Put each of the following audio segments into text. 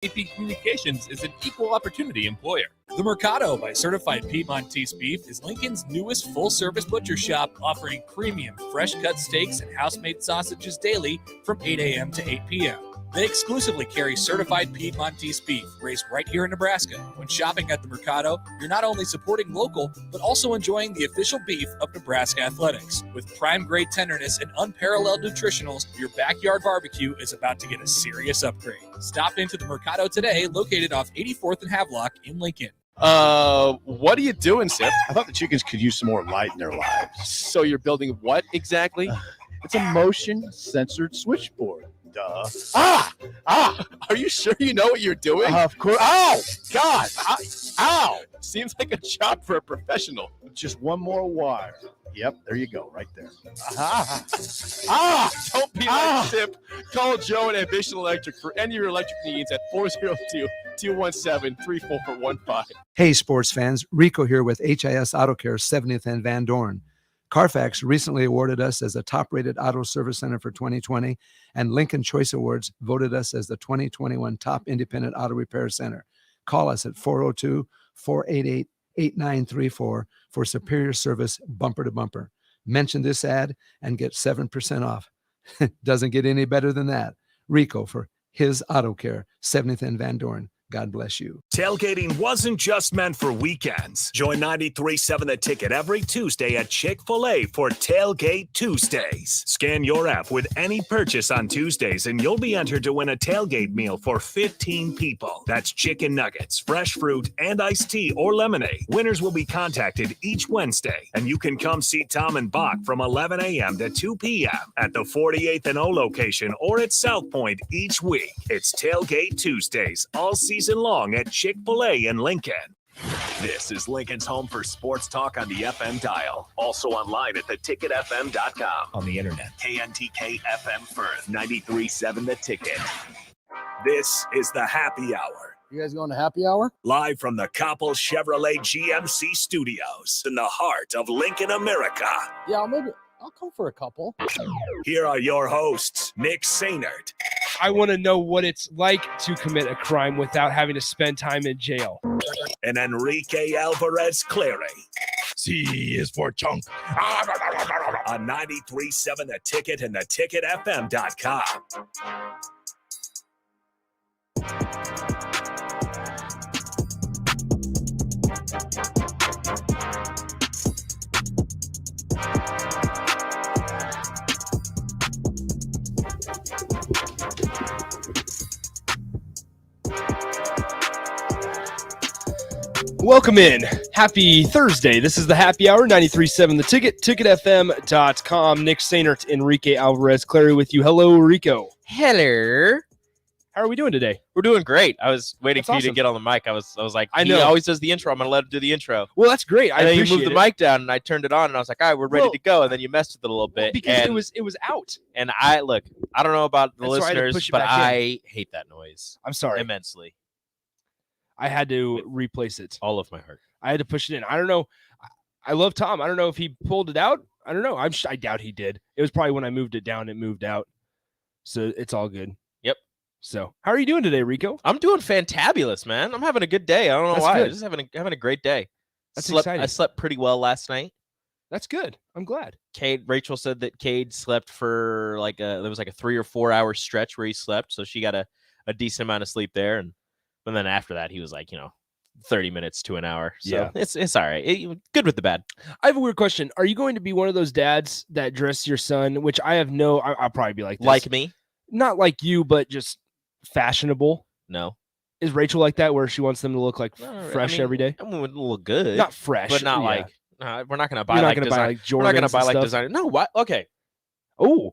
AP Communications is an equal opportunity employer. The Mercado by Certified Piedmontese Beef is Lincoln's newest full-service butcher shop, offering premium fresh-cut steaks and house-made sausages daily from 8 a.m. to 8 p.m. They exclusively carry certified Piedmontese beef raised right here in Nebraska. When shopping at the Mercado, you're not only supporting local, but also enjoying the official beef of Nebraska Athletics. With prime-grade tenderness and unparalleled nutritionals, your backyard barbecue is about to get a serious upgrade. Stop into the Mercado today, located off 84th and Havelock in Lincoln. What are you doing, Sip? I thought the chickens could use some more light in their lives. So you're building what exactly? It's a motion-censored switchboard. Duh. Are you sure you know what you're doing? Of course. Ow! God! Ow! Seems like a job for a professional. Just one more wire. Yep, there you go, right there. Don't be like Sip. Call Joe at Ambition Electric for any of your electric needs at 402-217-3415. Hey, sports fans. Rico here with HIS Auto Care 70th and Van Dorn. Carfax recently awarded us as a top-rated auto service center for 2020, and Lincoln Choice Awards voted us as the 2021 top independent auto repair center. Call us at 402-488-8934 for superior service bumper to bumper. Mention this ad and get 7% off. Doesn't get any better than that. Rico for his Auto Care, 70th and Van Dorn. God bless you. Tailgating wasn't just meant for weekends. Join 93.7 The Ticket every Tuesday at Chick-fil-A for Tailgate Tuesdays. Scan your app with any purchase on Tuesdays and you'll be entered to win a tailgate meal for 15 people. That's chicken nuggets, fresh fruit, and iced tea or lemonade. Winners will be contacted each Wednesday, and you can come see Tom and Bach from 11 a.m. to 2 p.m. at the 48th and O location or at South Point each week. It's Tailgate Tuesdays all season long at Chick-fil-A in Lincoln. This is Lincoln's home for sports talk on the FM dial. Also online at theticketfm.com. On the internet. KNTK FM Firth, 93.7 The Ticket. This is the Happy Hour. You guys going to happy hour? Live from the Coppel Chevrolet GMC studios in the heart of Lincoln, America. Yeah, maybe I'll come for a couple. Here are your hosts, Nick Sainert. I want to know what it's like to commit a crime without having to spend time in jail. And Enrique Alvarez Clary. C is for chunk. On 93.7 The Ticket and theticketfm.com. Welcome in. Happy Thursday. This is the Happy Hour, 93.7 The Ticket, ticketfm.com. Nick Sainert, Enrique Alvarez Clary with you. Hello, Rico. Hello. How are we doing today? We're doing great. I was waiting That's for you awesome. to get on the mic. I was like, I he know. always does the intro. I'm going to let him do the intro. Well, that's great. I And then you appreciate moved the it. mic down, and I turned it on, and I was like, all right, we're ready Well, to go. And then you messed with it a little bit. Because and, it was out. And I don't know about the That's why I had to listeners, push it but back in. I hate that noise I'm sorry. immensely. I had to replace it. All of my heart. I had to push it in. I don't know. I love Tom. I don't know if he pulled it out. I don't know. I doubt he did. It was probably when I moved it down, it moved out. So it's all good. Yep. So how are you doing today, Rico? I'm doing fantabulous, man. I'm having a good day. I don't know That's why. good. I'm just having a great day. That's I exciting. slept pretty well last night. That's good. I'm glad. Rachel said that Cade slept for there was like a 3 or 4 hour stretch where he slept. So she got a decent amount of sleep there. And then after that, he was like, 30 minutes to an hour. So Yeah. it's all right. Good with the bad. I have a weird question. Are you going to be one of those dads that dress your son, which I have I'll probably be like this. Like me? Not like you, but just fashionable. No. Is Rachel like that where she wants them to look like fresh every day? I mean, it would look good. Not fresh. But not yeah. like, we're not going to buy You're not like gonna design. buy like Jordans. We're not going to buy and like stuff? designer. No, what? Okay. We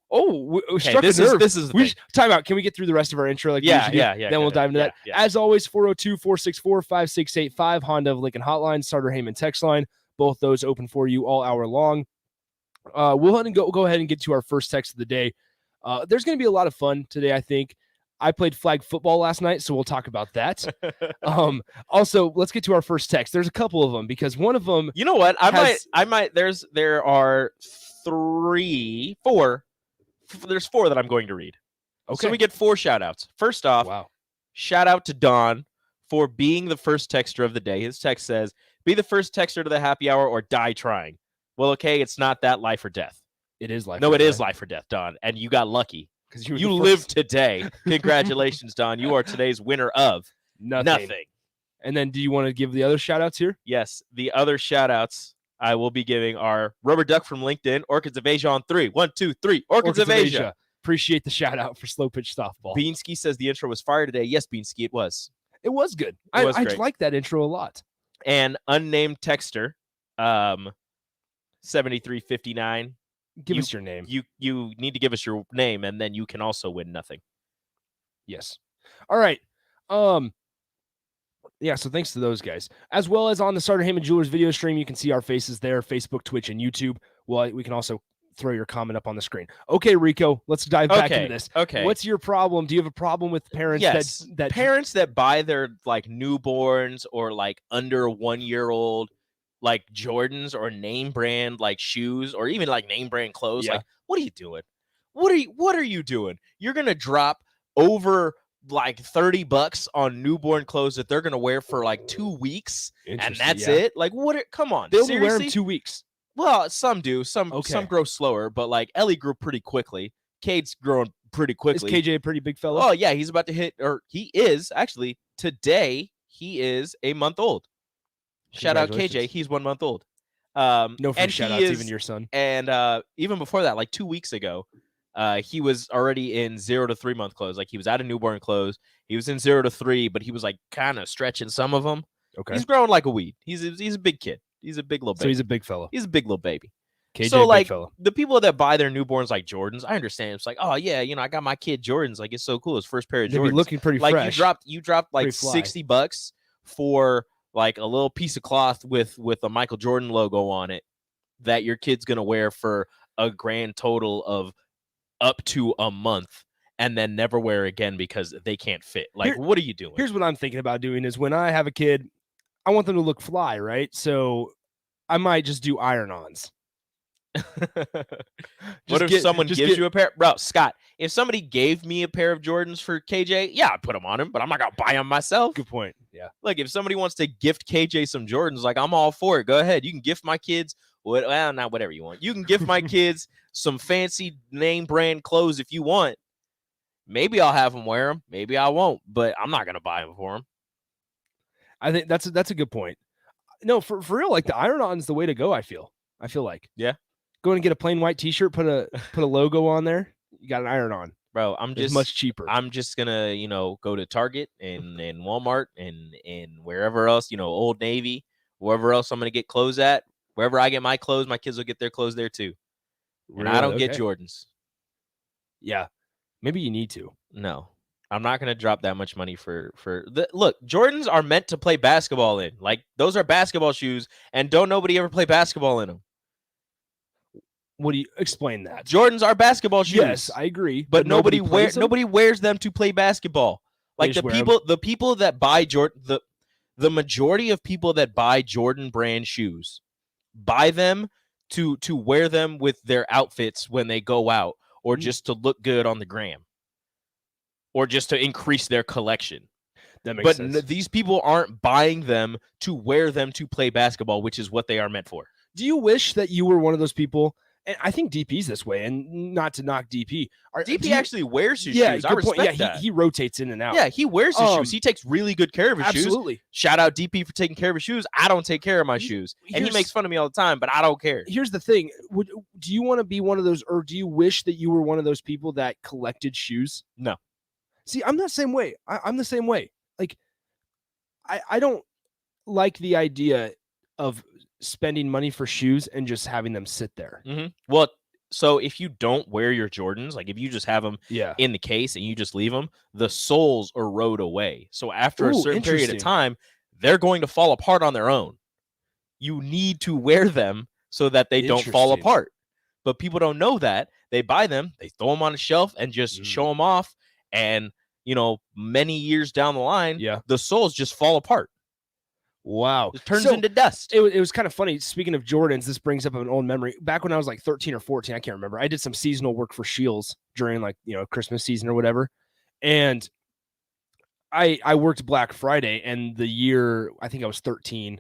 struck a nerve. This is the thing. Time out. Can we get through the rest of our intro? Like we Yeah, usually do? yeah, yeah, Then we'll good. dive into that. Yeah. As always, 402-464-5685, Honda of Lincoln Hotline, Starter Heyman text line. Both those open for you all hour long. We'll go ahead and get to our first text of the day. There's going to be a lot of fun today, I think. I played flag football last night, so we'll talk about that. Also, let's get to our first text. There's a couple of them because one of them. You know what? I might. There are 4. There's 4 that I'm going to read. Okay. So we get 4 shout outs. First off, Wow. shout out to Don for being the first texter of the day. His text says, "Be the first texter to the happy hour or die trying." Well, okay, it's not that life or death. It is life. No, it is life or death, Don, and you got lucky. because You lived today. Congratulations, Don. You are today's winner of nothing. And then, do you want to give the other shout outs here? Yes, the other shout outs I will be giving are Rubber Duck from LinkedIn, Orchids of Asia on 3. 1, 2, 3. Orchids of Asia. Appreciate the shout out for slow pitch softball. Beansky says the intro was fire today. Yes, Beansky, it was. It was good. It was I great. like that intro a lot. And unnamed texter, 7359. Give us your name. You need to give us your name, and then you can also win nothing. Yes. All right. Yeah, so thanks to those guys. As well as on the Starter Heyman Jewelers video stream, you can see our faces there, Facebook, Twitch, and YouTube. Well, we can also throw your comment up on the screen. Okay, Rico, let's dive back into this. Okay. What's your problem? Do you have a problem with parents that parents that buy their like newborns or like under 1 year old like Jordans or name brand like shoes or even like name brand clothes? Yeah. Like, what are you doing? What are you doing? You're gonna drop over like $30 on newborn clothes that they're gonna wear for like 2 weeks, and that's it? Like, come on, They'll seriously? wear them 2 weeks. Well, some do. Some Okay. grow slower, but like Ellie grew pretty quickly. Cade's growing pretty Is quickly. KJ a pretty big fellow? Oh yeah, he's about to hit, or he is actually today. He is a month old. Shout out KJ, Congratulations. he's 1 month old. No free and shout he outs, is- even your son. And even before that, like 2 weeks ago, he was already in 0 to 3 month clothes. Like he was out of newborn clothes. He was in 0 to 3, but he was like kind of stretching some of them. Okay. He's growing like a weed. He's a big kid. He's a big little baby. So he's a big fellow. He's a big little baby. KJ, So, big like, fellow. The people that buy their newborns like Jordans, I understand. It's like, oh yeah, I got my kid Jordans. Like it's so cool. His first pair of They'd Jordans. be looking pretty like fresh. you dropped like Pretty fly. $60 for like a little piece of cloth with a Michael Jordan logo on it that your kid's gonna wear for a grand total of up to a month and then never wear again because they can't fit. Like, what are you doing? Here's what I'm thinking about doing is when I have a kid, I want them to look fly, right? So I might just do iron-ons. What if someone gives you a pair? Bro, Scott, if somebody gave me a pair of Jordans for KJ, yeah, I'd put them on him, but I'm not going to buy them myself. Good point. Yeah. Like, if somebody wants to gift KJ some Jordans, like, I'm all for it. Go ahead. You can gift my kids, well, not whatever you want. You can gift my kids some fancy name brand clothes if you want. Maybe I'll have them wear them. Maybe I won't, but I'm not going to buy them for them. I think that's a good point. No, for real, like the iron-on is the way to go, I feel like. Yeah. Go and get a plain white t-shirt, put a logo on there. You got an iron-on. Bro, I'm It's just much cheaper. I'm just gonna, go to Target and Walmart and wherever else, Old Navy, wherever else I'm gonna get clothes at. Wherever I get my clothes, my kids will get their clothes there too. And I don't get Okay. Jordans. Yeah. Maybe you need to. No, I'm not gonna drop that much money for the look. Jordans are meant to play basketball in. Like those are basketball shoes, and don't nobody ever play basketball in them. What do you explain that? Jordans are basketball shoes. Yes, I agree. but nobody plays them? nobody wears them to play basketball. They Like just wear 'em. the people that buy Jordan, the majority of people that buy Jordan brand shoes buy them to wear them with their outfits when they go out, or just to look good on the gram, or just to increase their collection. That makes But sense. these people aren't buying them to wear them to play basketball, which is what they are meant for. Do you wish that you were one of those people? And I think DP's this way, and not to knock DP. DP actually wears his yeah, shoes. I good respect point. Yeah, that. he rotates in and out. Yeah, he wears his Um, shoes. He takes really good care of his shoes. absolutely. Shout out DP for taking care of his shoes. I don't take care of my shoes. And he here's- makes fun of me all the time, but I don't care. Here's the thing: do you want to be one of those, or do you wish that you were one of those people that collected shoes? No. See, I'm the same way. I'm the same way. Like, I don't like the idea of spending money for shoes and just having them sit there. Well, so if you don't wear your Jordans, like if you just have them Yeah. in the case and you just leave them, the soles erode away. So after a Ooh, certain period of interesting. time, they're going to fall apart on their own. You need to wear them so that they don't fall Interesting. apart. But people don't know that. They buy them, they throw them on a shelf and just show them off. And, many years down the line, Yeah. the soles just fall apart. Wow. It turns So, into dust. It was kind of funny. Speaking of Jordans, this brings up an old memory. Back when I was like 13 or 14, I can't remember. I did some seasonal work for Shields during Christmas season or whatever. And I worked Black Friday, and the year I think I was 13.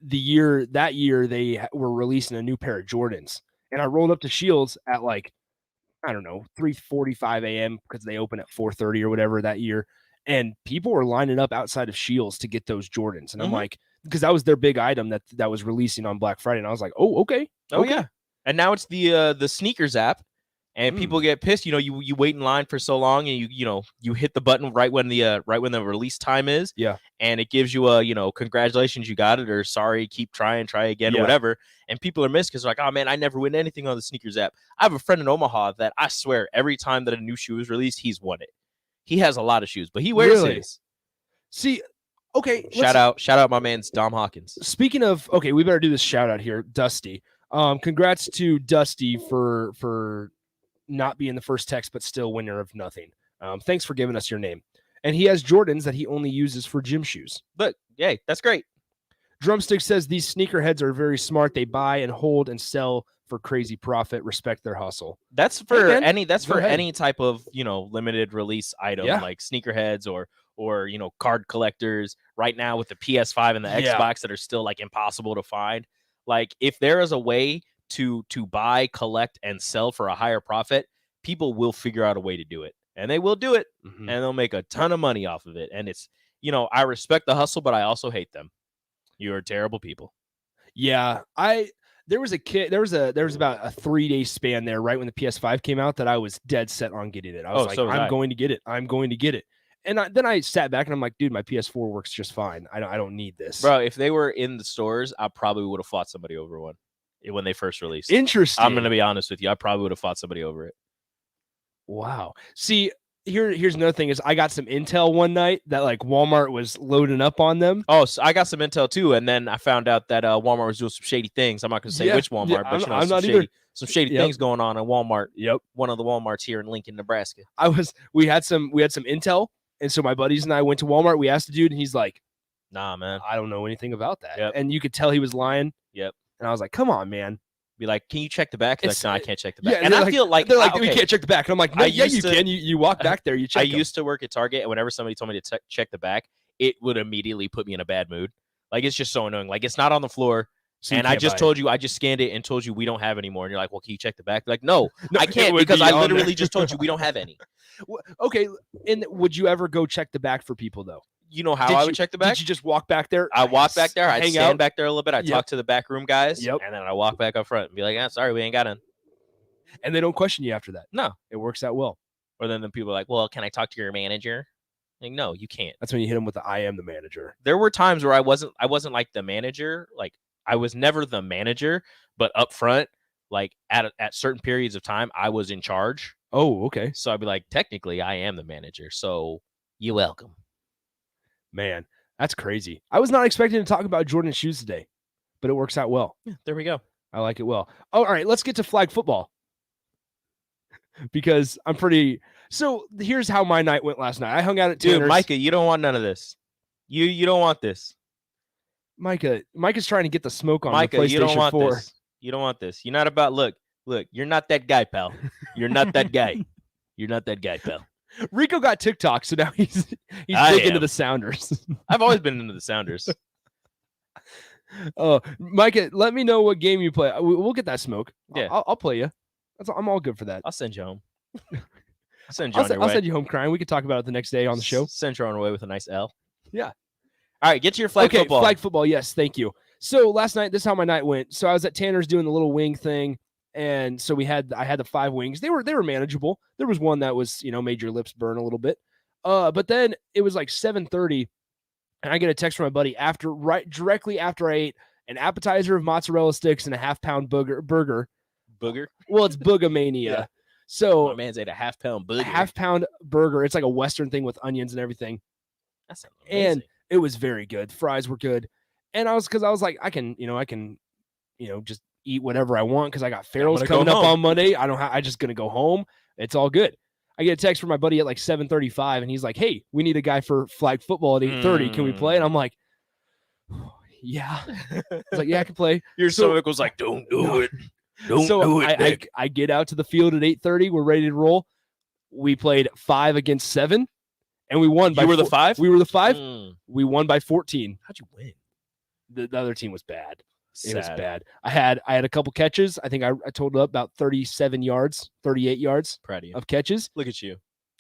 That year they were releasing a new pair of Jordans, and I rolled up to Shields at like, I don't know, 3:45 a.m. because they open at 4:30 or whatever that year, and people were lining up outside of Shields to get those Jordans, and I'm like, because that was their big item that was releasing on Black Friday, and I was like, oh, okay. Yeah. And now it's the sneakers app, and people get pissed. You wait in line for so long, and you hit the button right when the release time is. Yeah. And it gives you a congratulations, you got it, or sorry, keep trying, try again, whatever. And people are missed because they're like, oh man, I never win anything on the sneakers app. I have a friend in Omaha that I swear every time that a new shoe is released, he's won it. He has a lot of shoes, but he wears his. See, okay. Shout out my man's Dom Hawkins. Speaking of, okay, we better do this shout out here, Dusty. Congrats to Dusty for not being the first text, but still winner of nothing. Thanks for giving us your name. And he has Jordans that he only uses for gym shoes. But yay, that's great. Drumstick says these sneakerheads are very smart. They buy and hold and sell for crazy profit. Respect their hustle. That's for any type of limited release item like sneakerheads or card collectors. Right now with the PS5 and the Xbox that are still like impossible to find. Like if there is a way to buy, collect, and sell for a higher profit, people will figure out a way to do it. And they will do it, and they'll make a ton of money off of it. And it's, I respect the hustle, but I also hate them. You are terrible people. Yeah, there was about a 3-day span there right when the PS5 came out that I was dead set on getting it. I was I'm going to get it. I'm going to get it. And then I sat back and I'm like, dude, my PS4 works just fine. I don't need this. Bro, if they were in the stores, I probably would have fought somebody over one when they first released. Interesting. I'm going to be honest with you. I probably would have fought somebody over it. Wow. See, here's another thing is I got some intel one night that like Walmart was loading up on them. Oh, so I got some intel too, and then I found out that Walmart was doing some shady things. I'm not going to say which Walmart, but some shady things going on at Walmart. Yep. One of the Walmarts here in Lincoln, Nebraska. We had some intel, and so my buddies and I went to Walmart. We asked the dude, and he's like, "Nah, man, I don't know anything about that." Yep. And you could tell he was lying. Yep. And I was like, "Come on, man." Be like, can you check the back? Like, no, I can't check the back. Yeah, and I feel like they're like, we can't check the back. And I'm like, no, yeah, you can. You walk back there, you check. I used to work at Target, and whenever somebody told me to check the back, it would immediately put me in a bad mood. Like it's just so annoying. Like it's not on the floor, and I just told you, I just scanned it and told you we don't have any more. And you're like, well, can you check the back? Like, no, I can't because I literally just told you we don't have any. Okay, and would you ever go check the back for people though? You know how I would check the back? Did you just walk back there? I walk back there. I'd stand back there a little bit. I'd Yep. talk to the back room guys. Yep. And then I walk back up front and be like, sorry, we ain't got none. And they don't question you after that. No. It works out well. Or then the people are like, well, can I talk to your manager? Like, no, you can't. That's when you hit them with the I am the manager. There were times where I wasn't like the manager. Like I was never the manager, but up front, like at certain periods of time, I was in charge. Oh, okay. So I'd be like, technically, I am the manager. So you're welcome. Man, that's crazy. I was not expecting to talk about Jordan shoes today, but it works out well. Yeah, there we go. I like it well. Oh, all right, let's get to flag football. Because I'm pretty. So here's how my night went last night. I hung out at Tanner's. Dude, Micah, you don't want none of this. You don't want this. Micah's trying to get the smoke on Micah, the PlayStation you don't want 4. this. You don't want this. You're not about look. You're not that guy, pal. You're not that guy. You're not that guy, pal. Rico got TikTok, so now he's big into the Sounders. I've always been into the Sounders. Oh, Micah, let me know what game you play. We'll get that smoke. Yeah, I'll play you. I'm all good for that. I'll send you home. I'll send you home crying. We can talk about it the next day on the show. Send you on away with a nice L. Yeah. All right, get to your flag football. Flag football. Yes, thank you. So last night, this is how my night went. So I was at Tanner's doing the little wing thing, and so I had the 5 wings. They were manageable. There was one that was made your lips burn a little bit. But then it was like 7:30, and I get a text from my buddy directly after I ate an appetizer of mozzarella sticks and a half-pound burger. Booger? Well, it's Boogamania. Yeah. So my man's ate a half-pound burger. Half-pound burger. It's like a Western thing with onions and everything. That's amazing. And it was very good. Fries were good. And I was like, I can just eat whatever I want because I got Farrell's coming up on Monday. I just gonna go home. It's all good. I get a text from my buddy at like 7:35, and he's like, "Hey, we need a guy for flag football at 8:30. Can we play?" And I'm like, "Yeah." I was like, "Yeah, I can play." Your stomach was like, "Don't do it. Don't do it." I get out to the field at 8:30. We're ready to roll. We played 5 against 7, and we won. You were the 5. We were the 5. Mm. We won by 14. How'd you win? The other team was bad. It was Sad. bad. I had a couple catches. I think I totaled up about 37 yards, 38 yards Proud of you. of catches. Look at you.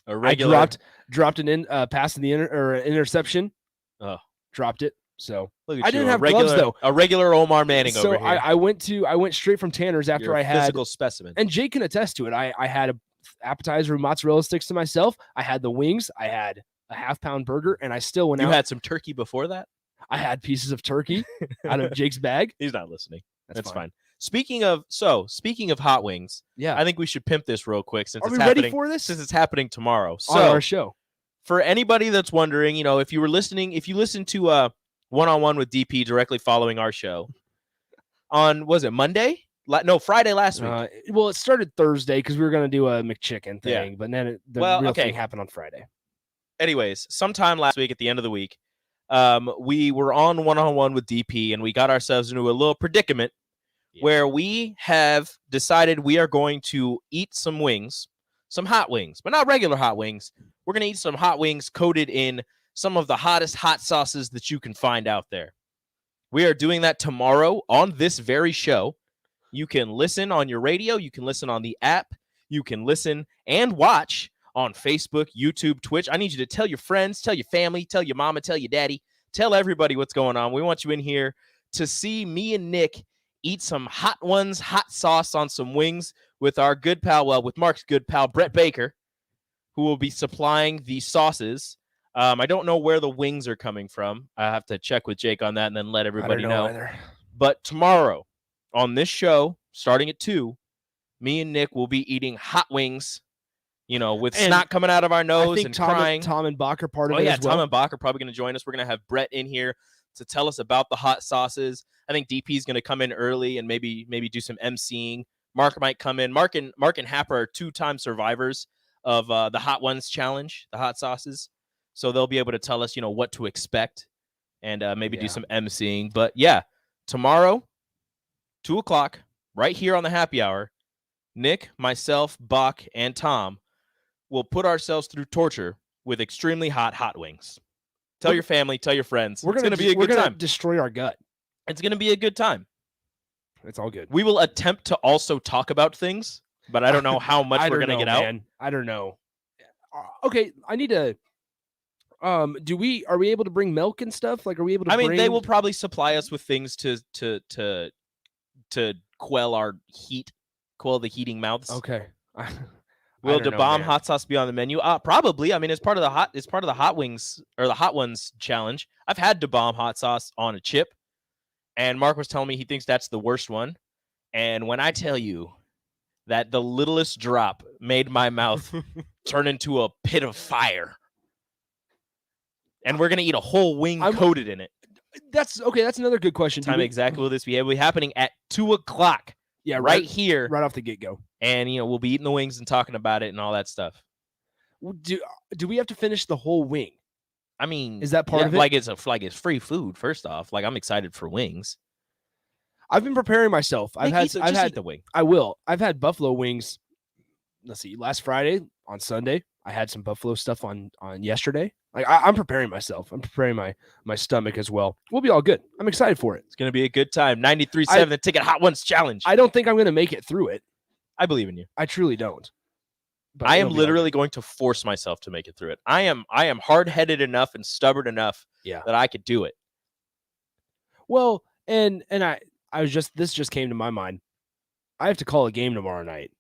A I regular. dropped an pass in the interception. Oh. Dropped it. So Look at I you, didn't a have regular, gloves though. A regular Omar Manning So over here. I went straight from Tanner's after You're a I had, physical specimen. and Jake can attest to it. I had a appetizer with mozzarella sticks to myself. I had the wings. I had a half-pound burger, and I still went You out. had some turkey before that? I had pieces of turkey out of Jake's bag. He's not listening. That's fine. fine. Speaking of hot wings, Yeah. I think we should pimp this real quick since Are it's we happening. ready for this? Since it's happening tomorrow. On So our show. for anybody that's wondering, if you listened to One-on-One with DP directly following our show on, was it Monday? Friday last week. Well, it started Thursday because we were going to do a McChicken Yeah. thing, but then the Well, real okay. thing happened on Friday. Anyways, sometime last week at the end of the week, we were on One-on-One with DP, and we got ourselves into a little predicament where we have decided we are going to eat some wings, some hot wings, but not regular hot wings. We're going to eat some hot wings coated in some of the hottest hot sauces that you can find out there. We are doing that tomorrow on this very show. You can listen on your radio. You can listen on the app. You can listen and watch on Facebook, YouTube, Twitch. I need you to tell your friends, tell your family, tell your mama, tell your daddy, tell everybody what's going on. We want you in here to see me and Nick eat some hot ones, hot sauce on some wings with our good pal, with Mark's good pal, Brett Baker, who will be supplying the sauces. I don't know where the wings are coming from. I have to check with Jake on that and then let everybody know. Either. But tomorrow on this show, starting at 2, me and Nick will be eating hot wings, with And snot coming out of our I nose think and crying. Tom and Bach are part of Oh, it yeah, as well. Tom and Bach are probably going to join us. We're going to have Brett in here to tell us about the hot sauces. I think DP is going to come in early and maybe do some emceeing. Mark might come in. Mark and Happer are 2-time survivors of the Hot Ones Challenge, the hot sauces. So they'll be able to tell us, what to expect and maybe do some emceeing. But yeah, tomorrow, 2:00, right here on the happy hour, Nick, myself, Bach, and Tom will put ourselves through torture with extremely hot wings. Tell your family, tell your friends. We're It's gonna going to be a we're good gonna time. destroy our gut. It's going to be a good time. It's all good. We will attempt to also talk about things, but I don't know how much we're going to get out. Man. I don't know. Okay, I need to. Are we able to bring milk and stuff? Like, are we able to? I mean, bring... they will probably supply us with things to quell our heat, quell the heating mouths. Okay. Will the bomb hot sauce be on the menu? Probably. I mean, it's part of the hot wings or the hot ones challenge. I've had the bomb hot sauce on a chip, and Mark was telling me he thinks that's the worst one. And when I tell you that the littlest drop made my mouth turn into a pit of fire, and we're gonna eat a whole wing coated in it. That's okay. That's another good question. Time exactly will this be? It'll be happening at 2:00. Yeah, right here, right off the get go. And we'll be eating the wings and talking about it and all that stuff. Do we have to finish the whole wing? I mean, is that part of it? Like it's free food. First off, like I'm excited for wings. I've been preparing myself. I've had the wing. I will. I've had buffalo wings. Let's see. Last Friday, on Sunday, I had some buffalo stuff on yesterday. Like I'm preparing myself. I'm preparing my stomach as well. We'll be all good. I'm excited for it. It's gonna be a good time. 93.7 the Ticket Hot Ones Challenge. I don't think I'm gonna make it through it. I believe in you. I truly don't. But I am literally going to force myself to make it through it. I am hard-headed enough and stubborn enough that I could do it. Well, and this just came to my mind. I have to call a game tomorrow night.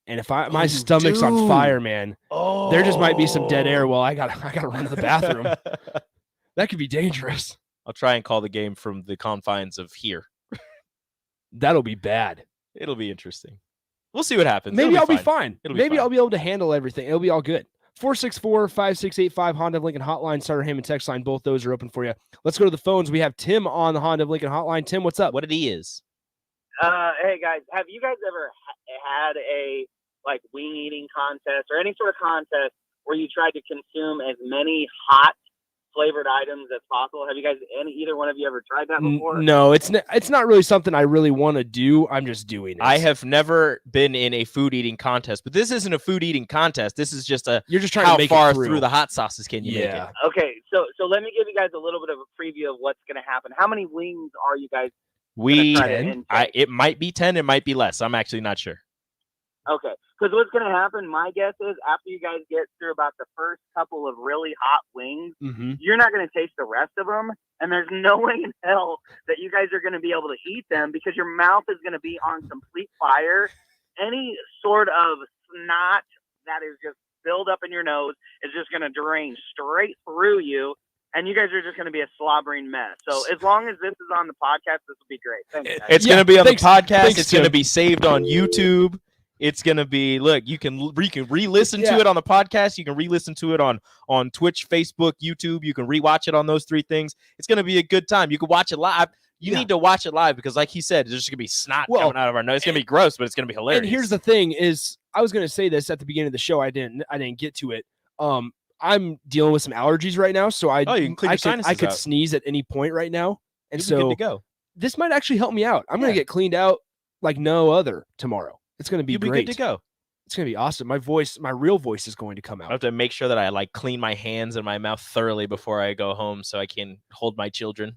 And if my stomach's on fire, man, there just might be some dead air while I gotta run to the bathroom. That could be dangerous. I'll try and call the game from the confines of here. That'll be bad. It'll be interesting. We'll see what happens. Maybe I'll be fine. Maybe I'll be able to handle everything. It'll be all good. 464-5685 Honda of Lincoln hotline, starter Ham and text line. Both those are open for you. Let's go to the phones. We have Tim on the Honda of Lincoln hotline. Tim, what's up? What it is? Hey guys, have you guys ever had a wing eating contest or any sort of contest where you tried to consume as many hot flavored items as possible. Have you guys, either one of you ever tried that before? No, it's not really something I really want to do. I'm just doing it. I have never been in a food eating contest, but this isn't a food eating contest. This is just You're just trying how to make far it through the hot sauces can you make it? Okay, so let me give you guys a little bit of a preview of what's going to happen. How many wings are you guys We, try to intake? it might be 10, it might be less. I'm actually not sure. Okay, because what's going to happen, my guess is, after you guys get through about the first couple of really hot wings, you're not going to taste the rest of them, and there's no way in hell that you guys are going to be able to eat them because your mouth is going to be on complete fire. Any sort of snot that is just build up in your nose is just going to drain straight through you, and you guys are just going to be a slobbering mess. So as long as this is on the podcast, this will be great. Thanks, guys. It's going to be on the podcast. Thanks, It's going to Tim. be saved on YouTube. It's going to be, look, you can re-listen to it on the podcast. You can re-listen to it on Twitch, Facebook, YouTube. You can rewatch it on those three things. It's going to be a good time. You can watch it live. You need to watch it live because, like he said, there's just going to be snot coming out of our nose. It's going to be gross, but it's going to be hilarious. And here's the thing is, I was going to say this at the beginning of the show. I didn't get to it. I'm dealing with some allergies right now, so you can clean your sinuses I could out. sneeze at any point right now. And You'll be so good to go. this might actually help me out. I'm going to get cleaned out like no other tomorrow. It's going to be You'll great. be good to go. It's going to be awesome. My real voice is going to come I out. have to make sure that I like clean my hands and my mouth thoroughly before I go home so I can hold my children.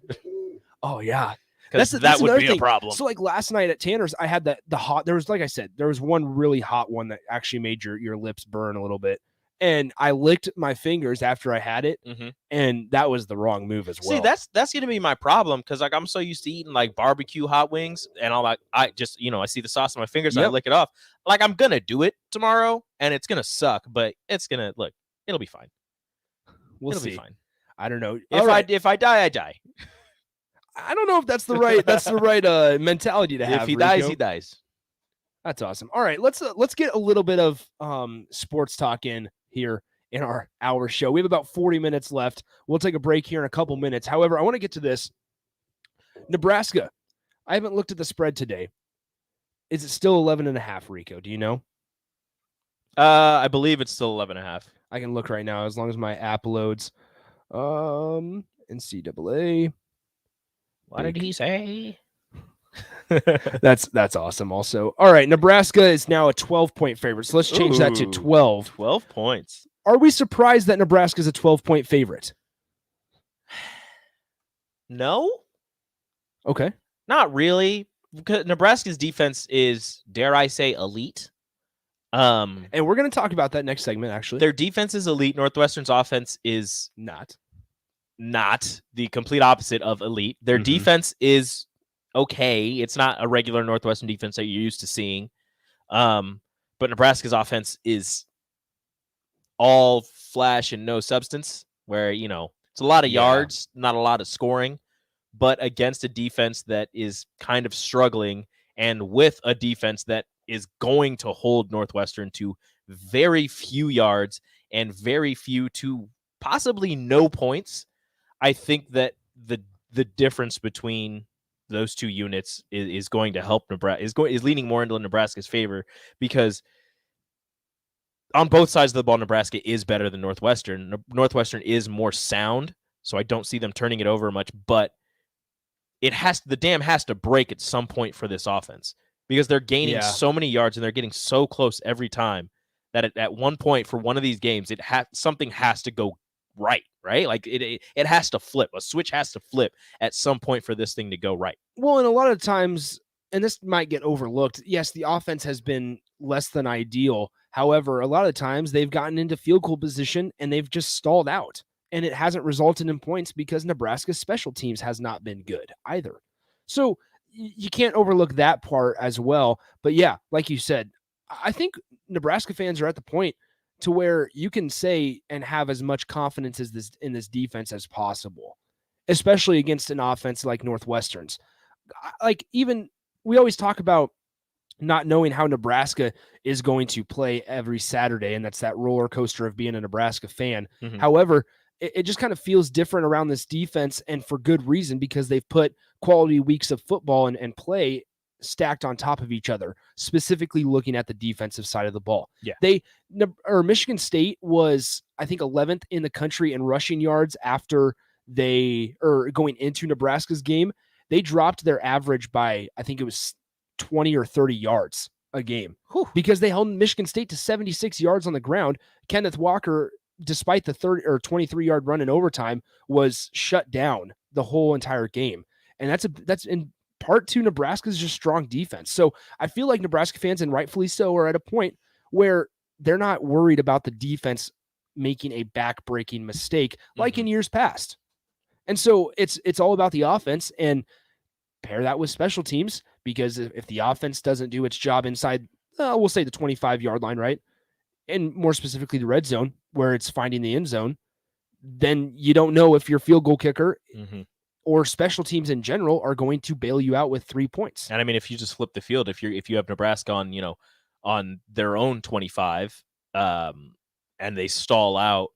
Oh yeah. Because That's that would another be thing. a problem. So like last night at Tanner's, I had the hot. There was, like I said, there was one really hot one that actually made your lips burn a little bit, and I licked my fingers after I had it, and that was the wrong move as well. See, that's gonna be my problem because like I'm so used to eating like barbecue hot wings, and I'm like, I just I see the sauce on my fingers and I lick it off. Like I'm gonna do it tomorrow, and it's gonna suck, but it's gonna it'll be fine. We'll be see. fine. I don't know. If I die, I die. I don't know if that's the right mentality to have. If he dies, Rico. he dies. That's awesome. All right, let's get a little bit of sports talk in here in our hour show. We have about 40 minutes left. We'll take a break here in a couple minutes. However, I want to get to this. Nebraska. I haven't looked at the spread today. Is it still 11.5, Rico? Do you know? I believe it's still 11.5. I can look right now as long as my app loads. NCAA. What did he say? That's awesome also. All right, Nebraska is now a 12-point favorite. So let's change that to 12. 12 points. Are we surprised that Nebraska is a 12-point favorite? No. Okay. Not really. Because Nebraska's defense is, dare I say, elite. And we're going to talk about that next segment, actually. Their defense is elite. Northwestern's offense is not the complete opposite of elite. Their defense is okay. It's not a regular Northwestern defense that you're used to seeing. But Nebraska's offense is all flash and no substance, where, it's a lot of yards, not a lot of scoring, but against a defense that is kind of struggling and with a defense that is going to hold Northwestern to very few yards and very few to possibly no points. I think that the difference between those two units is going to help Nebraska, is leaning more into Nebraska's favor, because on both sides of the ball, Nebraska is better than Northwestern. Northwestern is more sound, so I don't see them turning it over much, but the dam has to break at some point for this offense, because they're gaining so many yards and they're getting so close every time that at one point for one of these games, something has to go right? Like it has to flip. A switch has to flip at some point for this thing to go right. Well, and a lot of times, and this might get overlooked, yes, the offense has been less than ideal. However, a lot of times they've gotten into field goal position and they've just stalled out. And it hasn't resulted in points because Nebraska's special teams has not been good either. So you can't overlook that part as well. But yeah, like you said, I think Nebraska fans are at the point to where you can say and have as much confidence in this defense as possible, especially against an offense like Northwestern's. Like, even we always talk about not knowing how Nebraska is going to play every Saturday, and that's that roller coaster of being a Nebraska fan. However, it just kind of feels different around this defense, and for good reason, because they've put quality weeks of football and play stacked on top of each other, specifically looking at the defensive side of the ball. Yeah. Michigan State was, I think, 11th in the country in rushing yards after going into Nebraska's game. They dropped their average by, I think it was 20 or 30 yards a game because they held Michigan State to 76 yards on the ground. Kenneth Walker, despite the 30 or 23-yard run in overtime, was shut down the whole entire game. And that's in part to Nebraska's just strong defense. So I feel like Nebraska fans, and rightfully so, are at a point where they're not worried about the defense making a back-breaking mistake like in years past. And so it's all about the offense, and pair that with special teams, because if the offense doesn't do its job inside, we'll say the 25-yard line, right? And more specifically the red zone, where it's finding the end zone, then you don't know if your field goal kicker or special teams in general are going to bail you out with 3 points. And I mean, if you just flip the field, if you have Nebraska on their own 25, and they stall out,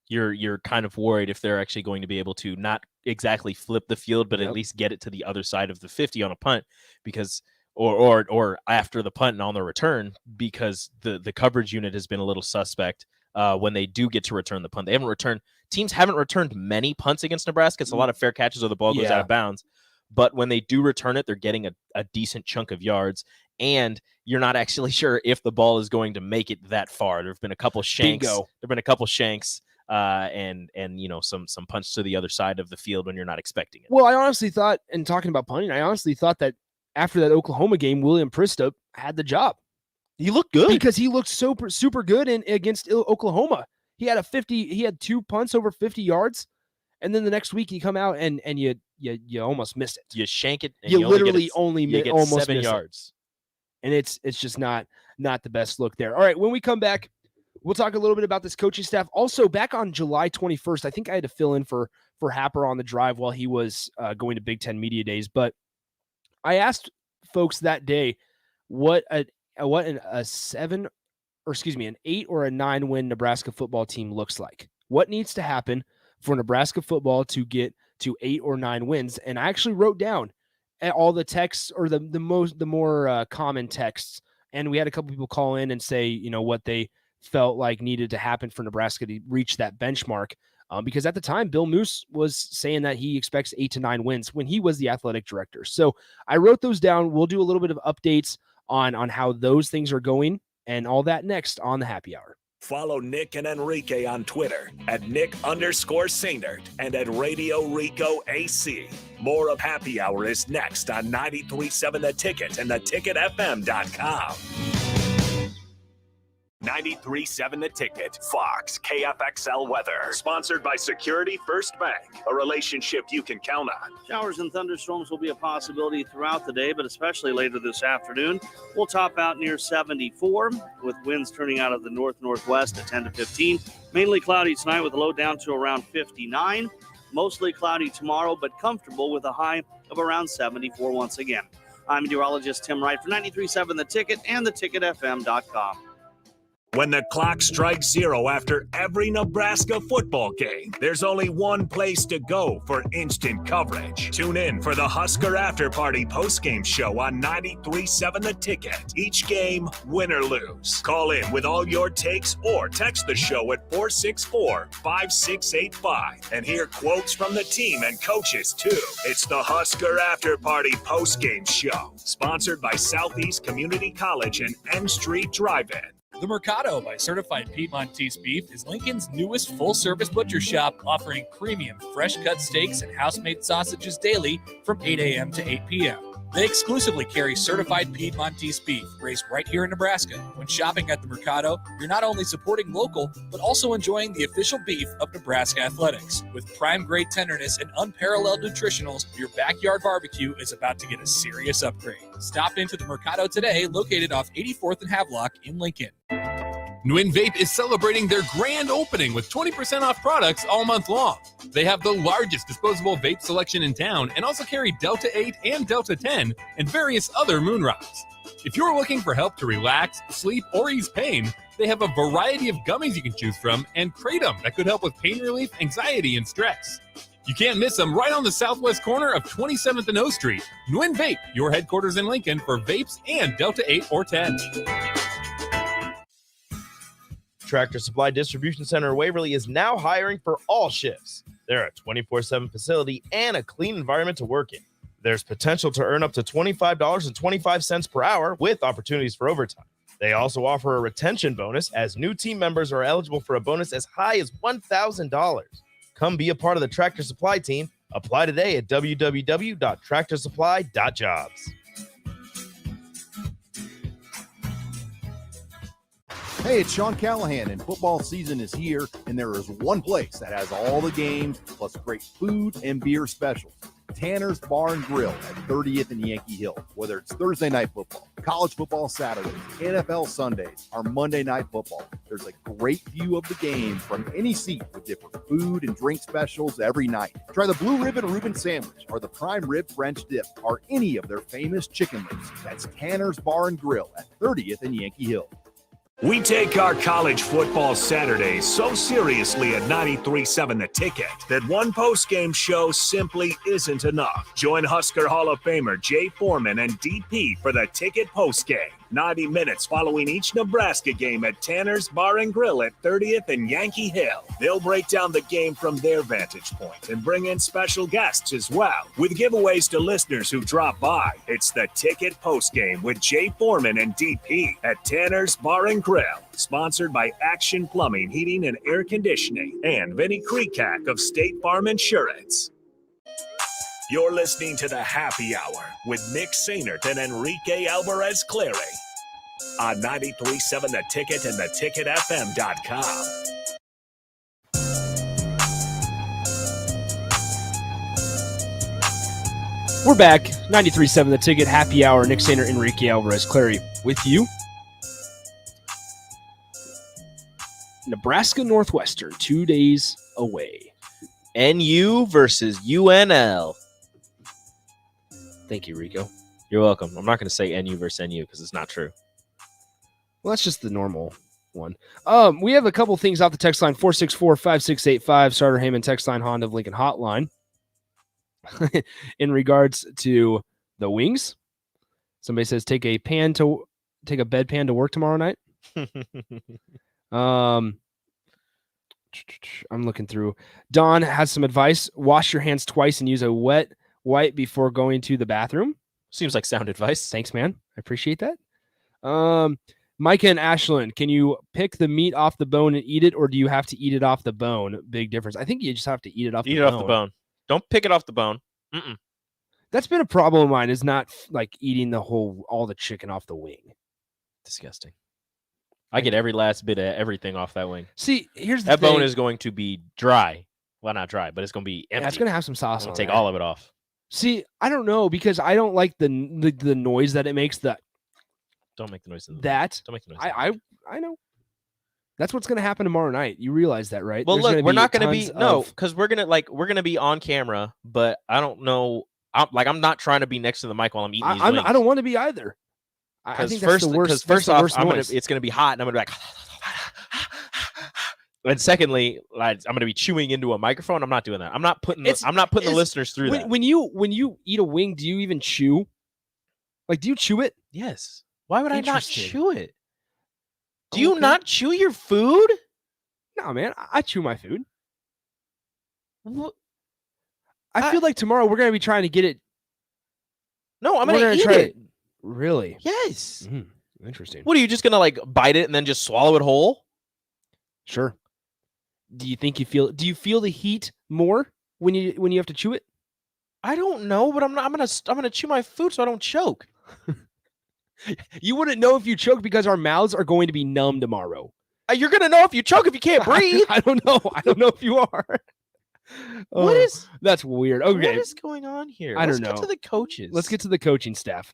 you're kind of worried if they're actually going to be able to not exactly flip the field, but at least get it to the other side of the 50 on a punt, because or after the punt and on the return, because the coverage unit has been a little suspect when they do get to return the punt. Teams haven't returned many punts against Nebraska. It's a lot of fair catches or the ball goes out of bounds. But when they do return it, they're getting a decent chunk of yards, and you're not actually sure if the ball is going to make it that far. There have been a couple shanks. And some punch to the other side of the field when you're not expecting it. Well, I honestly thought, and talking about punting, that after that Oklahoma game, William Pristup had the job. He looked good because he looked super good against Oklahoma. He had 2 punts over 50 yards, and then the next week you come out and you almost missed it. You shank it. And you literally get almost 7 yards, and it's just not the best look there. All right, when we come back, we'll talk a little bit about this coaching staff. Also, back on July 21st, I think I had to fill in for Happer on the drive while he was going to Big Ten Media Days. But I asked folks that day what an 8 or a 9 win Nebraska football team looks like. What needs to happen for Nebraska football to get to 8 or 9 wins? And I actually wrote down all the texts, or the more common texts. And we had a couple people call in and say, what they felt like needed to happen for Nebraska to reach that benchmark. Because at the time, Bill Moose was saying that he expects 8 to 9 wins when he was the athletic director. So I wrote those down. We'll do a little bit of updates on how those things are going and all that next on the Happy Hour. Follow Nick and Enrique on Twitter at Nick_Sainert and at Radio Rico AC. More of Happy Hour is next on 93.7 The Ticket and theticketfm.com. 93.7 The Ticket, Fox, KFXL weather. Sponsored by Security First Bank, a relationship you can count on. Showers and thunderstorms will be a possibility throughout the day, but especially later this afternoon. We'll top out near 74 with winds turning out of the north-northwest at 10 to 15. Mainly cloudy tonight with a low down to around 59. Mostly cloudy tomorrow, but comfortable with a high of around 74 once again. I'm meteorologist Tim Wright for 93.7 The Ticket and theticketfm.com. When the clock strikes 0 after every Nebraska football game, there's only one place to go for instant coverage. Tune in for the Husker After Party postgame show on 93.7 The Ticket. Each game, win or lose. Call in with all your takes or text the show at 464-5685 and hear quotes from the team and coaches too. It's the Husker After Party postgame show, sponsored by Southeast Community College and M Street Drive-In. The Mercado by Certified Piedmontese Beef is Lincoln's newest full-service butcher shop, offering premium fresh-cut steaks and house-made sausages daily from 8 a.m. to 8 p.m. They exclusively carry certified Piedmontese beef raised right here in Nebraska. When shopping at the Mercado, you're not only supporting local, but also enjoying the official beef of Nebraska Athletics. With prime-grade tenderness and unparalleled nutritionals, your backyard barbecue is about to get a serious upgrade. Stop into the Mercado today, located off 84th and Havelock in Lincoln. Nguyen Vape is celebrating their grand opening with 20% off products all month long. They have the largest disposable vape selection in town and also carry Delta 8 and Delta 10 and various other moon rocks. If you're looking for help to relax, sleep, or ease pain, they have a variety of gummies you can choose from and Kratom that could help with pain relief, anxiety, and stress. You can't miss them right on the southwest corner of 27th and O Street. Nguyen Vape, your headquarters in Lincoln for vapes and Delta 8 or 10. Tractor Supply Distribution Center in Waverly is now hiring for all shifts. They're a 24/7 facility and a clean environment to work in. There's potential to earn up to $25.25 per hour with opportunities for overtime. They also offer a retention bonus as new team members are eligible for a bonus as high as $1,000. Come be a part of the Tractor Supply team. Apply today at www.tractorsupply.jobs. Hey, it's Sean Callahan, and football season is here, and there is one place that has all the games, plus great food and beer specials. Tanner's Bar and Grill at 30th and Yankee Hill. Whether it's Thursday night football, college football Saturdays, NFL Sundays, or Monday night football, there's a great view of the game from any seat with different food and drink specials every night. Try the Blue Ribbon Reuben Sandwich or the Prime Rib French Dip or any of their famous chicken wings. That's Tanner's Bar and Grill at 30th and Yankee Hill. We take our college football Saturdays so seriously at 93.7 The Ticket that one post-game show simply isn't enough. Join Husker Hall of Famer Jay Foreman and DP for The Ticket postgame. 90 minutes following each Nebraska game at Tanner's Bar and Grill at 30th and Yankee Hill. They'll break down the game from their vantage point and bring in special guests as well, with giveaways to listeners who drop by. It's The Ticket postgame with Jay Foreman and DP at Tanner's Bar and Grill, sponsored by Action Plumbing, Heating, and Air Conditioning, and Vinny Kreekak of State Farm Insurance. You're listening to the Happy Hour with Nick Sainert and Enrique Alvarez Clary on 93.7 The Ticket and theticketfm.com. We're back. 93.7 The Ticket, Happy Hour. Nick Sainert, Enrique Alvarez Clary with you. Nebraska Northwestern, 2 days away. NU versus UNL. Thank you, Rico. You're welcome. I'm not going to say NU versus NU because it's not true. Well, that's just the normal one. We have a couple things off the text line, 464-5685, Starter Heyman text line, Honda of Lincoln hotline. In regards to the wings, somebody says take a bedpan to work tomorrow night. I'm looking through. Don has some advice. Wash your hands twice and use a wet wipe before going to the bathroom. Seems like sound advice. Thanks, man. I appreciate that. Micah and Ashland, can you pick the meat off the bone and eat it, or do you have to eat it off the bone? Big difference. I think you just have to eat it off the bone. Eat it off the bone. Don't pick it off the bone. Mm-mm. That's been a problem of mine, is not like eating all the chicken off the wing. Disgusting. I get every last bit of everything off that wing. See, here's the that thing. Bone is going to be dry. Well, not dry, but it's going to be empty. Yeah, it's going to have some sauce on it. Take all of it off. See, I don't know, because I don't like the noise that it makes. Don't make the noise. Don't make the noise. I know. That's what's going to happen tomorrow night. You realize that, right? Well, look, we're not going to be because we're going to be on camera, but I don't know. I'm not trying to be next to the mic while I'm eating these wings. I don't want to be either. I think that's the worst. First off, it's going to be hot, and I'm going to be like. And secondly, I'm going to be chewing into a microphone. I'm not doing that. I'm not putting the listeners through that. When you eat a wing, do you even chew? Like, do you chew it? Yes. Why would I not chew it? Do you not chew your food? No, man. I chew my food. What? I feel like tomorrow we're going to be trying to get it. No, I'm going to eat it. Really? Yes. Interesting. What, are you just going to like bite it and then just swallow it whole? Sure. Do you feel the heat more when you have to chew it? I don't know, but I'm gonna chew my food so I don't choke. You wouldn't know if you choke because our mouths are going to be numb tomorrow. You're gonna know if you choke if you can't breathe. I don't know. I don't know if you are. That's weird. Okay. What is going on here? Let's get to the coaches. Let's get to the coaching staff.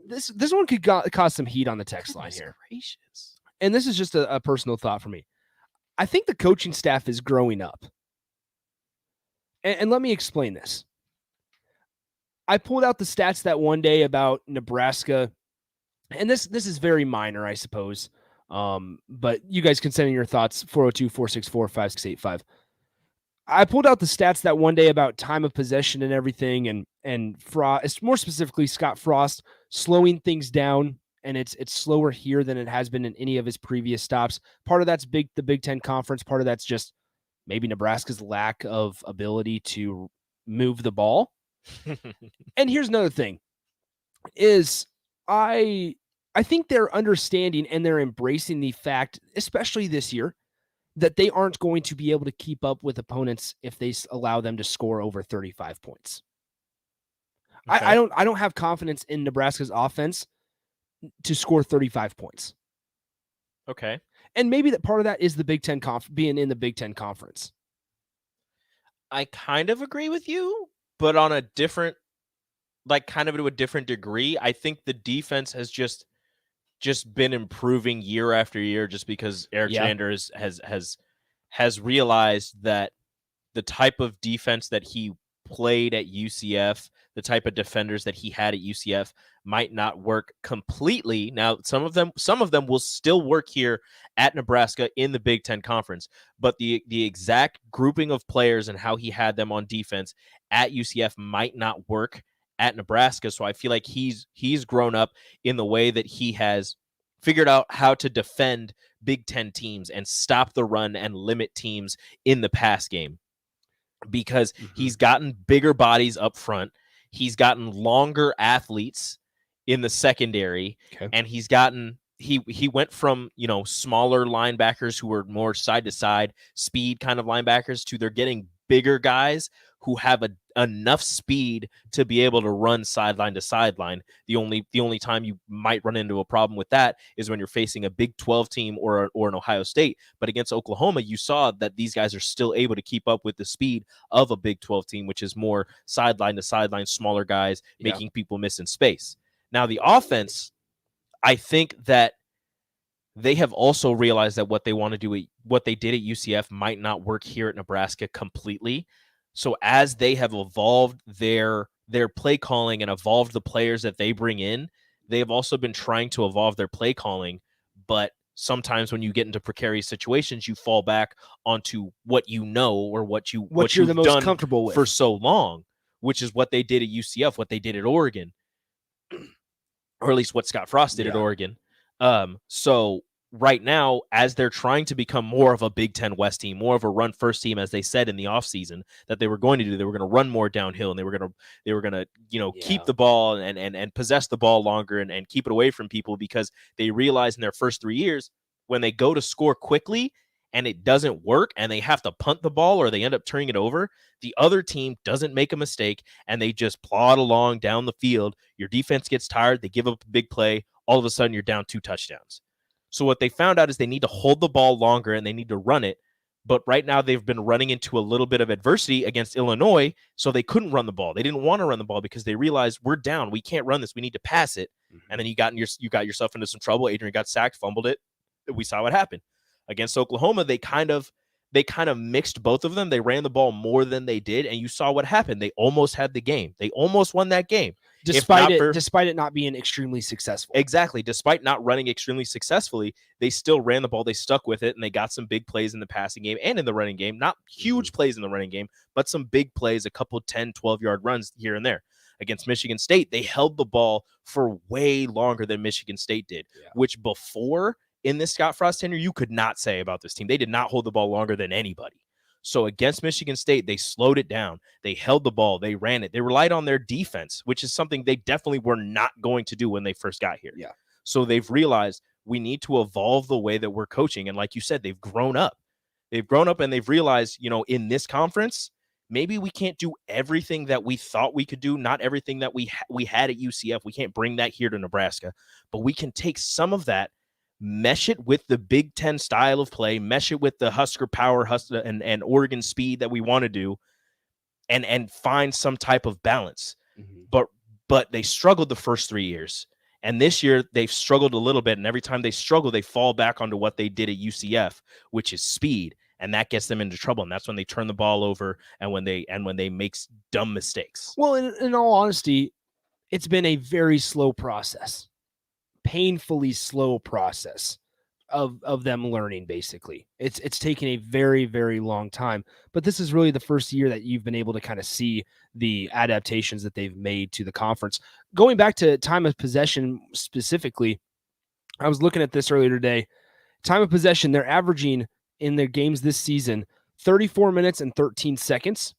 This one could cause some heat on the text line here. Gracious. And this is just a personal thought for me. I think the coaching staff is growing up. And let me explain this. I pulled out the stats that one day about Nebraska, and this is very minor, I suppose. But you guys can send in your thoughts, 402-464-5685. I pulled out the stats that one day about time of possession and everything, and Frost, more specifically Scott Frost, slowing things down, and it's slower here than it has been in any of his previous stops. Part of that's the Big Ten Conference. Part of that's just maybe Nebraska's lack of ability to move the ball. And here's another thing: is I think they're understanding and they're embracing the fact, especially this year, that they aren't going to be able to keep up with opponents if they allow them to score over 35 points. Okay. I don't have confidence in Nebraska's offense to score 35 points. Okay. And maybe that part of that is the Big Ten being in the Big Ten Conference. I kind of agree with you, but on a different, kind of to a different degree. I think the defense has just been improving year after year, just because Eric Sanders has realized that the type of defense that he played at UCF, the type of defenders that he had at UCF might not work completely. Now, some of them will still work here at Nebraska in the Big Ten Conference, but the exact grouping of players and how he had them on defense at UCF might not work at Nebraska. So I feel like he's grown up in the way that he has figured out how to defend Big Ten teams and stop the run and limit teams in the pass game, because he's gotten bigger bodies up front. He's gotten longer athletes in the secondary, and he went from, smaller linebackers who were more side to side speed kind of linebackers to they're getting bigger guys who have enough speed to be able to run sideline to sideline. The only time you might run into a problem with that is when you're facing a Big 12 team or an Ohio State. But against Oklahoma, you saw that these guys are still able to keep up with the speed of a Big 12 team, which is more sideline to sideline, smaller guys making people miss in space. Now, the offense, I think that they have also realized that what they want to do, what they did at UCF might not work here at Nebraska completely. So as they have evolved their play calling and evolved the players that they bring in, they have also been trying to evolve their play calling. But sometimes when you get into precarious situations, you fall back onto what you know or what you're the most comfortable with for so long, which is what they did at UCF, what they did at Oregon, or at least what Scott Frost did at Oregon. So right now, as they're trying to become more of a Big Ten West team, more of a run first team, as they said in the offseason that they were going to do, they were going to run more downhill, and they were going to keep the ball and possess the ball longer and keep it away from people, because they realized in their first 3 years, when they go to score quickly and it doesn't work and they have to punt the ball or they end up turning it over, the other team doesn't make a mistake and they just plod along down the field. Your defense gets tired, they give up a big play, all of a sudden you're down 2 touchdowns. So what they found out is they need to hold the ball longer and they need to run it. But right now they've been running into a little bit of adversity against Illinois, so they couldn't run the ball. They didn't want to run the ball because they realized we're down. We can't run this. We need to pass it. And then you got yourself into some trouble. Adrian got sacked, fumbled it. We saw what happened. Against Oklahoma, they kind of mixed both of them. They ran the ball more than they did, and you saw what happened. They almost had the game. They almost won that game. Despite it not being extremely successful. Exactly. Despite not running extremely successfully, they still ran the ball. They stuck with it, and they got some big plays in the passing game and in the running game. Not huge plays in the running game, but some big plays, a couple 10, 12-yard runs here and there. Against Michigan State, they held the ball for way longer than Michigan State did, which before in this Scott Frost tenure, you could not say about this team. They did not hold the ball longer than anybody. So against Michigan State, they slowed it down. They held the ball. They ran it. They relied on their defense, which is something they definitely were not going to do when they first got here. Yeah. So they've realized we need to evolve the way that we're coaching. And like you said, they've grown up. They've grown up and they've realized, in this conference, maybe we can't do everything that we thought we could do, not everything that we had at UCF. We can't bring that here to Nebraska, but we can take some of that, mesh it with the Big Ten style of play, mesh it with the Husker power and Oregon speed that we want to do, and find some type of balance. But they struggled the first 3 years. And this year they've struggled a little bit. And every time they struggle, they fall back onto what they did at UCF, which is speed. And that gets them into trouble. And that's when they turn the ball over and when they make dumb mistakes. Well, in all honesty, it's been a very slow process. Painfully slow process of them learning. Basically, it's taken a very, very long time, but this is really the first year that you've been able to kind of see the adaptations that they've made to the conference. Going back to time of possession specifically, I was looking at this earlier today. Time of possession, they're averaging in their games this season 34 minutes and 13 seconds.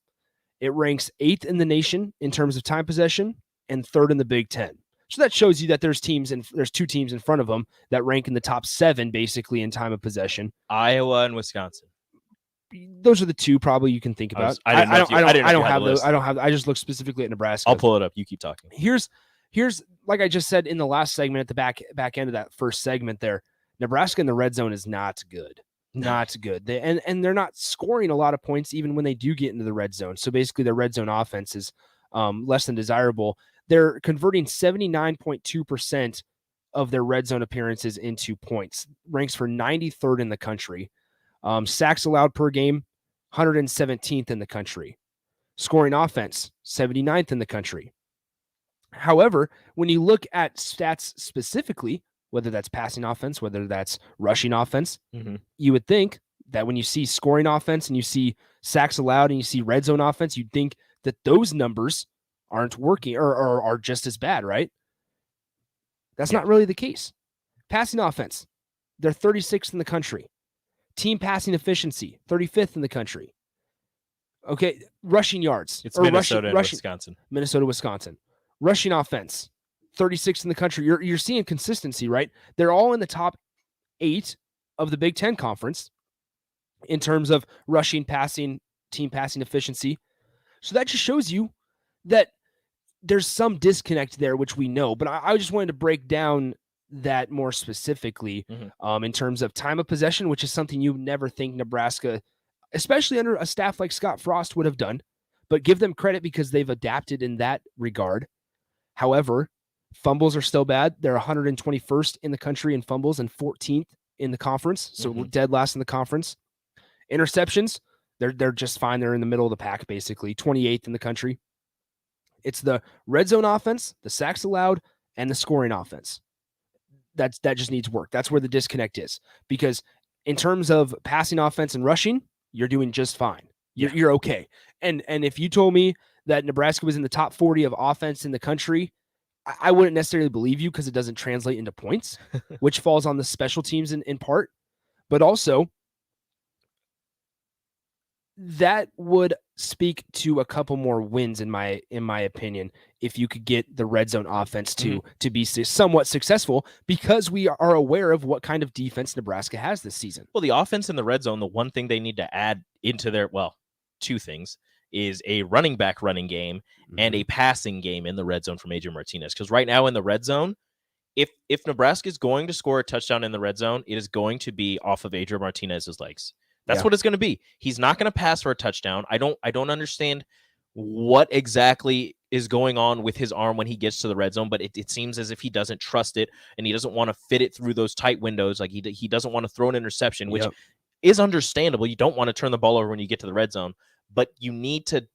It ranks 8th in the nation in terms of time possession and 3rd in the Big Ten. So that shows you that there's 2 teams in front of them that rank in the top 7 basically in time of possession. Iowa and Wisconsin. Those are the 2 probably you can think about. I don't have those. I just look specifically at Nebraska. I'll pull it up. You keep talking. Here's like I just said in the last segment at the back end of that first segment there, Nebraska in the red zone is not good. Not good. And they're not scoring a lot of points even when they do get into the red zone. So basically their red zone offense is less than desirable. They're converting 79.2% of their red zone appearances into points, ranks for 93rd in the country. Sacks allowed per game, 117th in the country. Scoring offense, 79th in the country. However, when you look at stats specifically, whether that's passing offense, whether that's rushing offense, you would think that when you see scoring offense and you see sacks allowed and you see red zone offense, you'd think that those numbers aren't working or are just as bad, right? That's not really the case. Passing offense, they're 36th in the country. Team passing efficiency, 35th in the country. Okay, rushing yards. It's Minnesota and Wisconsin. Minnesota, Wisconsin. Rushing offense, 36th in the country. You're seeing consistency, right? They're all in the top 8 of the Big Ten Conference in terms of rushing, passing, team passing efficiency. So that just shows you that there's some disconnect there, which we know. But I just wanted to break down that more specifically in terms of time of possession, which is something you never think Nebraska, especially under a staff like Scott Frost, would have done. But give them credit because they've adapted in that regard. However, fumbles are still bad. They're 121st in the country in fumbles and 14th in the conference. So dead last in the conference. Interceptions, they're just fine. They're in the middle of the pack, basically. 28th in the country. It's the red zone offense, the sacks allowed, and the scoring offense. That just needs work. That's where the disconnect is. Because in terms of passing offense and rushing, you're doing just fine. You're okay. And if you told me that Nebraska was in the top 40 of offense in the country, I wouldn't necessarily believe you because it doesn't translate into points, which falls on the special teams in part. But also, that would speak to a couple more wins in my opinion if you could get the red zone offense to be somewhat successful, because we are aware of what kind of defense Nebraska has this season. Well, the offense in the red zone, the one thing they need to add into their, 2 things, is a running back running game and a passing game in the red zone from Adrian Martinez. Because right now in the red zone, if Nebraska is going to score a touchdown in the red zone, it is going to be off of Adrian Martinez's legs. That's what it's going to be. He's not going to pass for a touchdown. I don't understand what exactly is going on with his arm when he gets to the red zone, but it seems as if he doesn't trust it and he doesn't want to fit it through those tight windows. Like he doesn't want to throw an interception, which is understandable. You don't want to turn the ball over when you get to the red zone, but you need to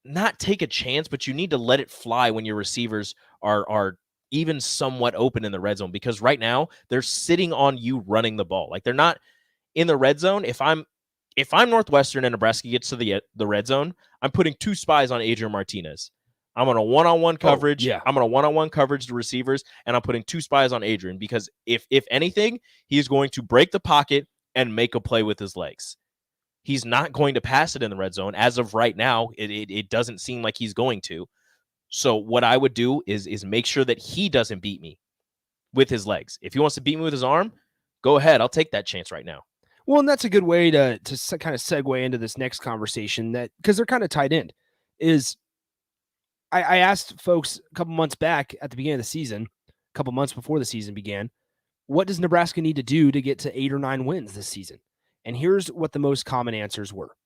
not take a chance, but you need to let it fly when your receivers are even somewhat open in the red zone, because right now they're sitting on you running the ball. Like they're not in the red zone. If I'm Northwestern and Nebraska gets to the red zone, I'm putting 2 spies on Adrian Martinez. I'm on a one-on-one coverage. I'm on a one-on-one coverage to receivers, and I'm putting 2 spies on Adrian, because if anything, he's going to break the pocket and make a play with his legs. He's not going to pass it in the red zone. As of right now, it doesn't seem like he's going to. So what I would do is make sure that he doesn't beat me with his legs. If he wants to beat me with his arm, go ahead. I'll take that chance right now. Well, and that's a good way to kind of segue into this next conversation, that because they're kind of tied in. Is I asked folks a couple months back at the beginning of the season, a couple months before the season began, what does Nebraska need to do to get to 8 or 9 wins this season? And here's what the most common answers were.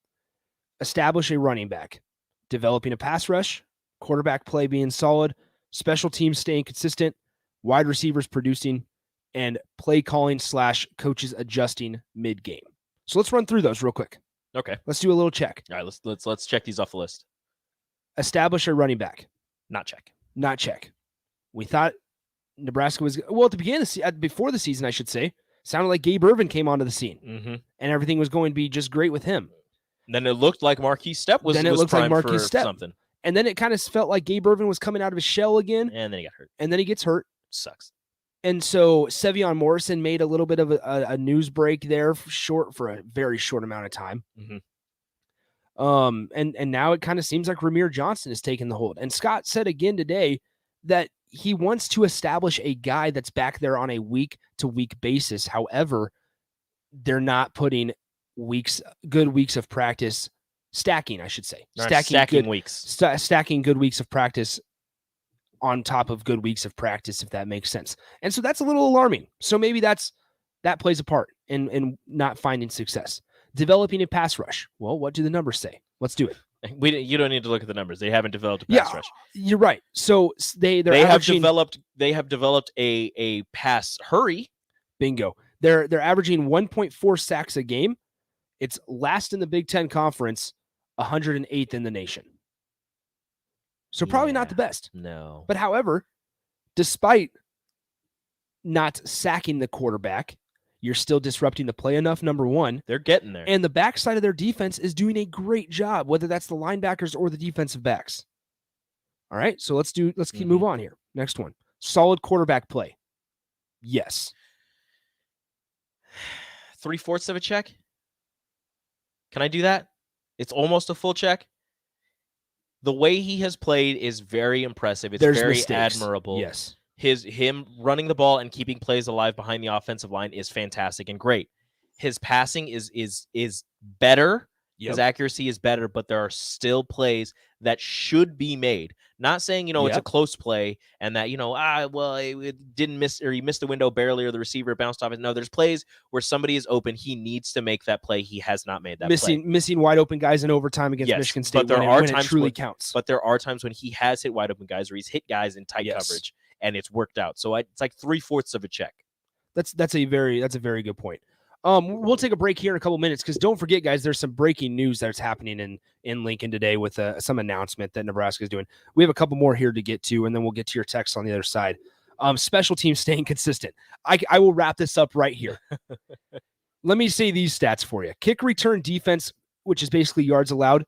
Establish a running back, developing a pass rush, quarterback play being solid, special teams staying consistent, wide receivers producing, and play calling / coaches adjusting mid-game. So let's run through those real quick. Okay. Let's do a little check. All right, let's check these off the list. Establish a running back. Not check. Not check. We thought Nebraska was, well, at the beginning of before the season, I should say, Sounded like Gabe Ervin came onto the scene, Mm-hmm. and everything was going to be just great with him. Then it looked like Marquise Stepp was primed for something. And then it kind of felt like Gabe Ervin was coming out of his shell again. And then he got hurt. And then he gets hurt. Sucks. And so Sevion Morrison made a little bit of a news break there for a very short amount of time. Mm-hmm. And now it kind of seems like Ramir Johnson is taking the hold. And Scott said again today that he wants to establish a guy that's back there on a week-to-week basis. However, they're not putting good weeks of practice, stacking, I should say. Stacking good weeks of practice on top of good weeks of practice, if that makes sense. And so that's a little alarming. So maybe that plays a part in not finding success. Developing a pass rush. Well, what do the numbers say? Let's do it. You don't need to look at the numbers. They haven't developed a pass rush. You're right. So they have developed a pass hurry. Bingo. They're averaging 1.4 sacks a game. It's last in the Big Ten Conference, 108th in the nation. So probably not the best. No. But however, despite not sacking the quarterback, you're still disrupting the play enough, number one. They're getting there. And the backside of their defense is doing a great job, whether that's the linebackers or the defensive backs. All right, so let's move on here. Next one. Solid quarterback play. Yes. 3/4 of a check? Can I do that? It's almost a full check. The way he has played is very impressive. It's There's very mistakes. admirable. Yes. Him running the ball and keeping plays alive behind the offensive line is fantastic and great. His passing is better. Yep. His accuracy is better, but there are still plays that should be made. Not saying, it's a close play and that, it didn't miss, or he missed the window barely, or the receiver bounced off it. No, there's plays where somebody is open. He needs to make that play. He has not made that play. Missing wide open guys in overtime against Michigan State. But there are times it truly counts. But there are times when he has hit wide open guys, or he's hit guys in tight coverage, and it's worked out. So it's like 3/4 of a check. That's a very good point. We'll take a break here in a couple minutes, because don't forget, guys, there's some breaking news that's happening in Lincoln today with some announcement that Nebraska is doing. We have a couple more here to get to, and then we'll get to your text on the other side. Special teams staying consistent. I will wrap this up right here. Let me say these stats for you. Kick return defense, which is basically yards allowed,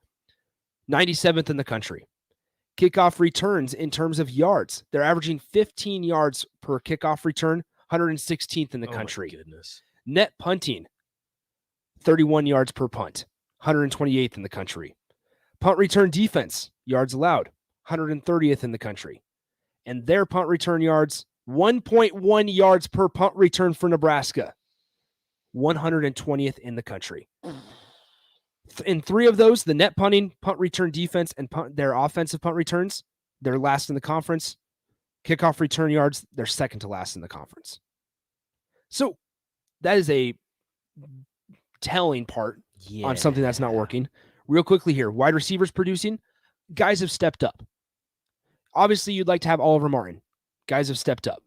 97th in the country. Kickoff returns in terms of yards, they're averaging 15 yards per kickoff return, 116th in the country. My goodness. Net punting, 31 yards per punt, 128th in the country. Punt return defense, yards allowed, 130th in the country. And their punt return yards, 1.1 yards per punt return for Nebraska, 120th in the country. In three of those, the net punting, punt return defense, and their offensive punt returns, they're last in the conference. Kickoff return yards, they're second to last in the conference. So that is a telling part on something that's not working. Real quickly here, wide receivers producing, guys have stepped up. Obviously, you'd like to have Oliver Martin. Guys have stepped up.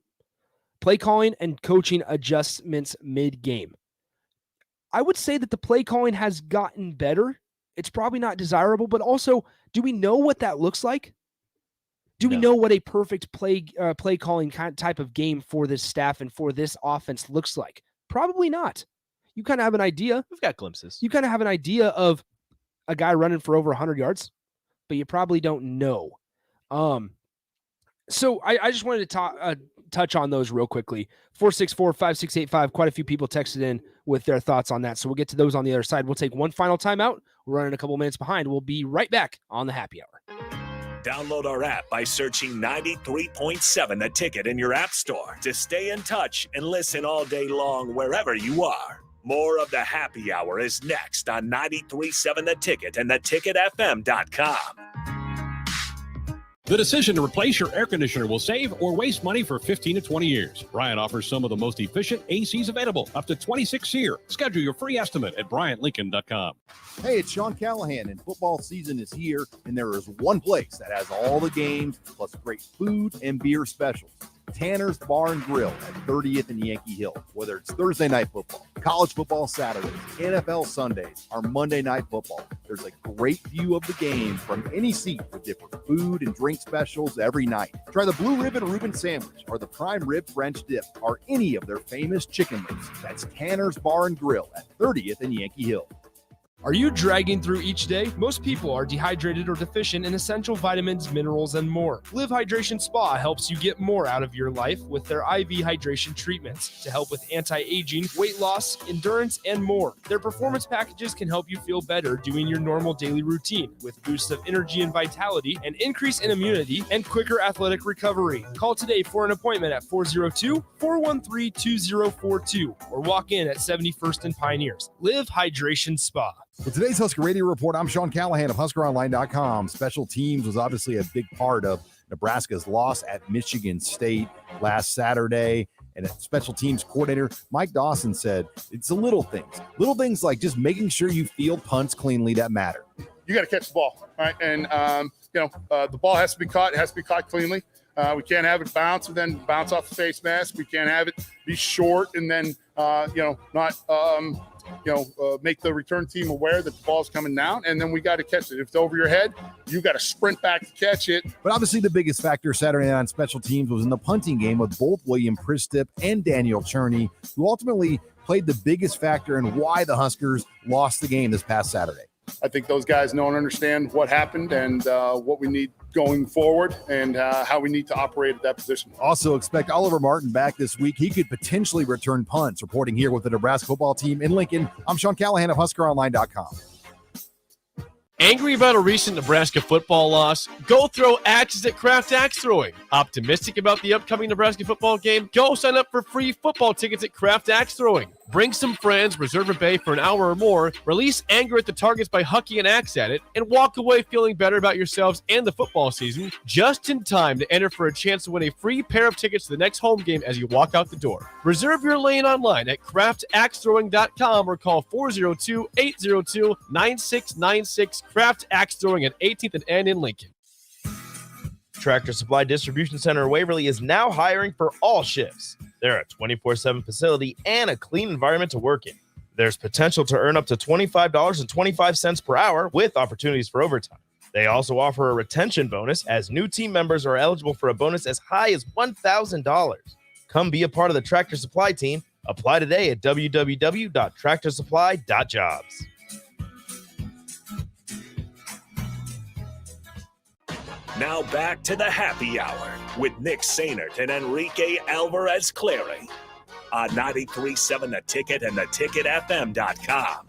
Play calling and coaching adjustments mid-game. I would say that the play calling has gotten better. It's probably not desirable, but also, do we know what that looks like? Do we know what a perfect play calling type of game for this staff and for this offense looks like? Probably not. You kind of have an idea. We've got glimpses. You kind of have an idea of a guy running for over 100 yards, but you probably don't know. So I just wanted to touch on those real quickly. 464-5685. Quite a few people texted in with their thoughts on that. So we'll get to those on the other side. We'll take one final timeout. We're running a couple minutes behind. We'll be right back on the Happy Hour. Download our app by searching 93.7 The Ticket in your app store to stay in touch and listen all day long wherever you are. More of the Happy Hour is next on 93.7 The Ticket and theticketfm.com. The decision to replace your air conditioner will save or waste money for 15 to 20 years. Bryant offers some of the most efficient ACs available, up to 26 year. Schedule your free estimate at BryantLincoln.com. Hey, it's Sean Callahan, and football season is here, and there is one place that has all the games, plus great food and beer specials. Tanner's Bar and Grill at 30th and Yankee Hill. Whether it's Thursday night football, College football Saturdays, NFL Sundays, our Monday Night Football. There's a great view of the game from any seat with different food and drink specials every night. Try the Blue Ribbon Reuben Sandwich or the Prime Rib French Dip or any of their famous chicken wings. That's Tanner's Bar and Grill at 30th and Yankee Hill. Are you dragging through each day? Most people are dehydrated or deficient in essential vitamins, minerals, and more. Live Hydration Spa helps you get more out of your life with their IV hydration treatments to help with anti-aging, weight loss, endurance, and more. Their performance packages can help you feel better doing your normal daily routine with boosts of energy and vitality, an increase in immunity, and quicker athletic recovery. Call today for an appointment at 402-413-2042 or walk in at 71st and Pioneers. Live Hydration Spa. With today's Husker Radio Report, I'm Sean Callahan of HuskerOnline.com. Special teams was obviously a big part of Nebraska's loss at Michigan State last Saturday. And special teams coordinator Mike Dawson said it's the little things like just making sure you field punts cleanly that matter. You got to catch the ball, right? And the ball has to be caught. It has to be caught cleanly. We can't have it bounce and then bounce off the face mask. We can't have it be short and then make the return team aware that the ball's coming down, and then we got to catch it. If it's over your head, you got to sprint back to catch it. But obviously the biggest factor Saturday night on special teams was in the punting game with both William Pristip and Daniel Cherney, who ultimately played the biggest factor in why the Huskers lost the game this past Saturday. I think those guys know and understand what happened and what we need going forward and how we need to operate at that position. Also expect Oliver Martin back this week. He could potentially return punts. Reporting here with the Nebraska football team in Lincoln, I'm Sean Callahan of HuskerOnline.com. Angry about a recent Nebraska football loss? Go throw axes at Kraft Axe Throwing. Optimistic about the upcoming Nebraska football game? Go sign up for free football tickets at Kraft Axe Throwing. Bring some friends, reserve a bay for an hour or more, release anger at the targets by hucking an axe at it, and walk away feeling better about yourselves and the football season just in time to enter for a chance to win a free pair of tickets to the next home game as you walk out the door. Reserve your lane online at craftaxethrowing.com or call 402-802-9696. Kraft Axe Throwing at 18th and N in Lincoln. Tractor Supply Distribution Center in Waverly is now hiring for all shifts. They're a 24/7 facility and a clean environment to work in. There's potential to earn up to $25.25 per hour with opportunities for overtime. They also offer a retention bonus as new team members are eligible for a bonus as high as $1,000. Come be a part of the Tractor Supply team. Apply today at www.tractorsupply.jobs. Now back to the happy hour with Nick Sainert and Enrique Alvarez Clary on 93.7 The Ticket and theticketfm.com.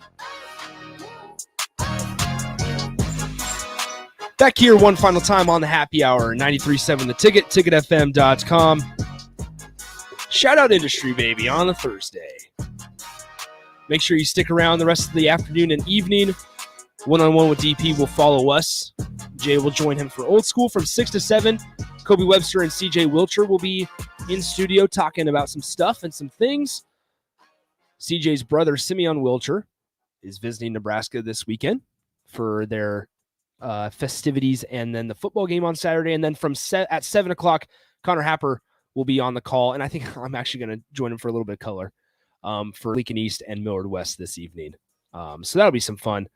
Back here one final time on the happy hour, 93.7 The Ticket, ticketfm.com. Shout out industry, baby, on a Thursday. Make sure you stick around the rest of the afternoon and evening. One-on-one with DP will follow us. Jay will join him for Old School from 6 to 7. Kobe Webster and CJ Wilcher will be in studio talking about some stuff and some things. CJ's brother, Simeon Wilcher, is visiting Nebraska this weekend for their festivities and then the football game on Saturday. And then at 7 o'clock, Connor Happer will be on the call. And I think I'm actually going to join him for a little bit of color for Lincoln East and Millard West this evening. So that'll be some fun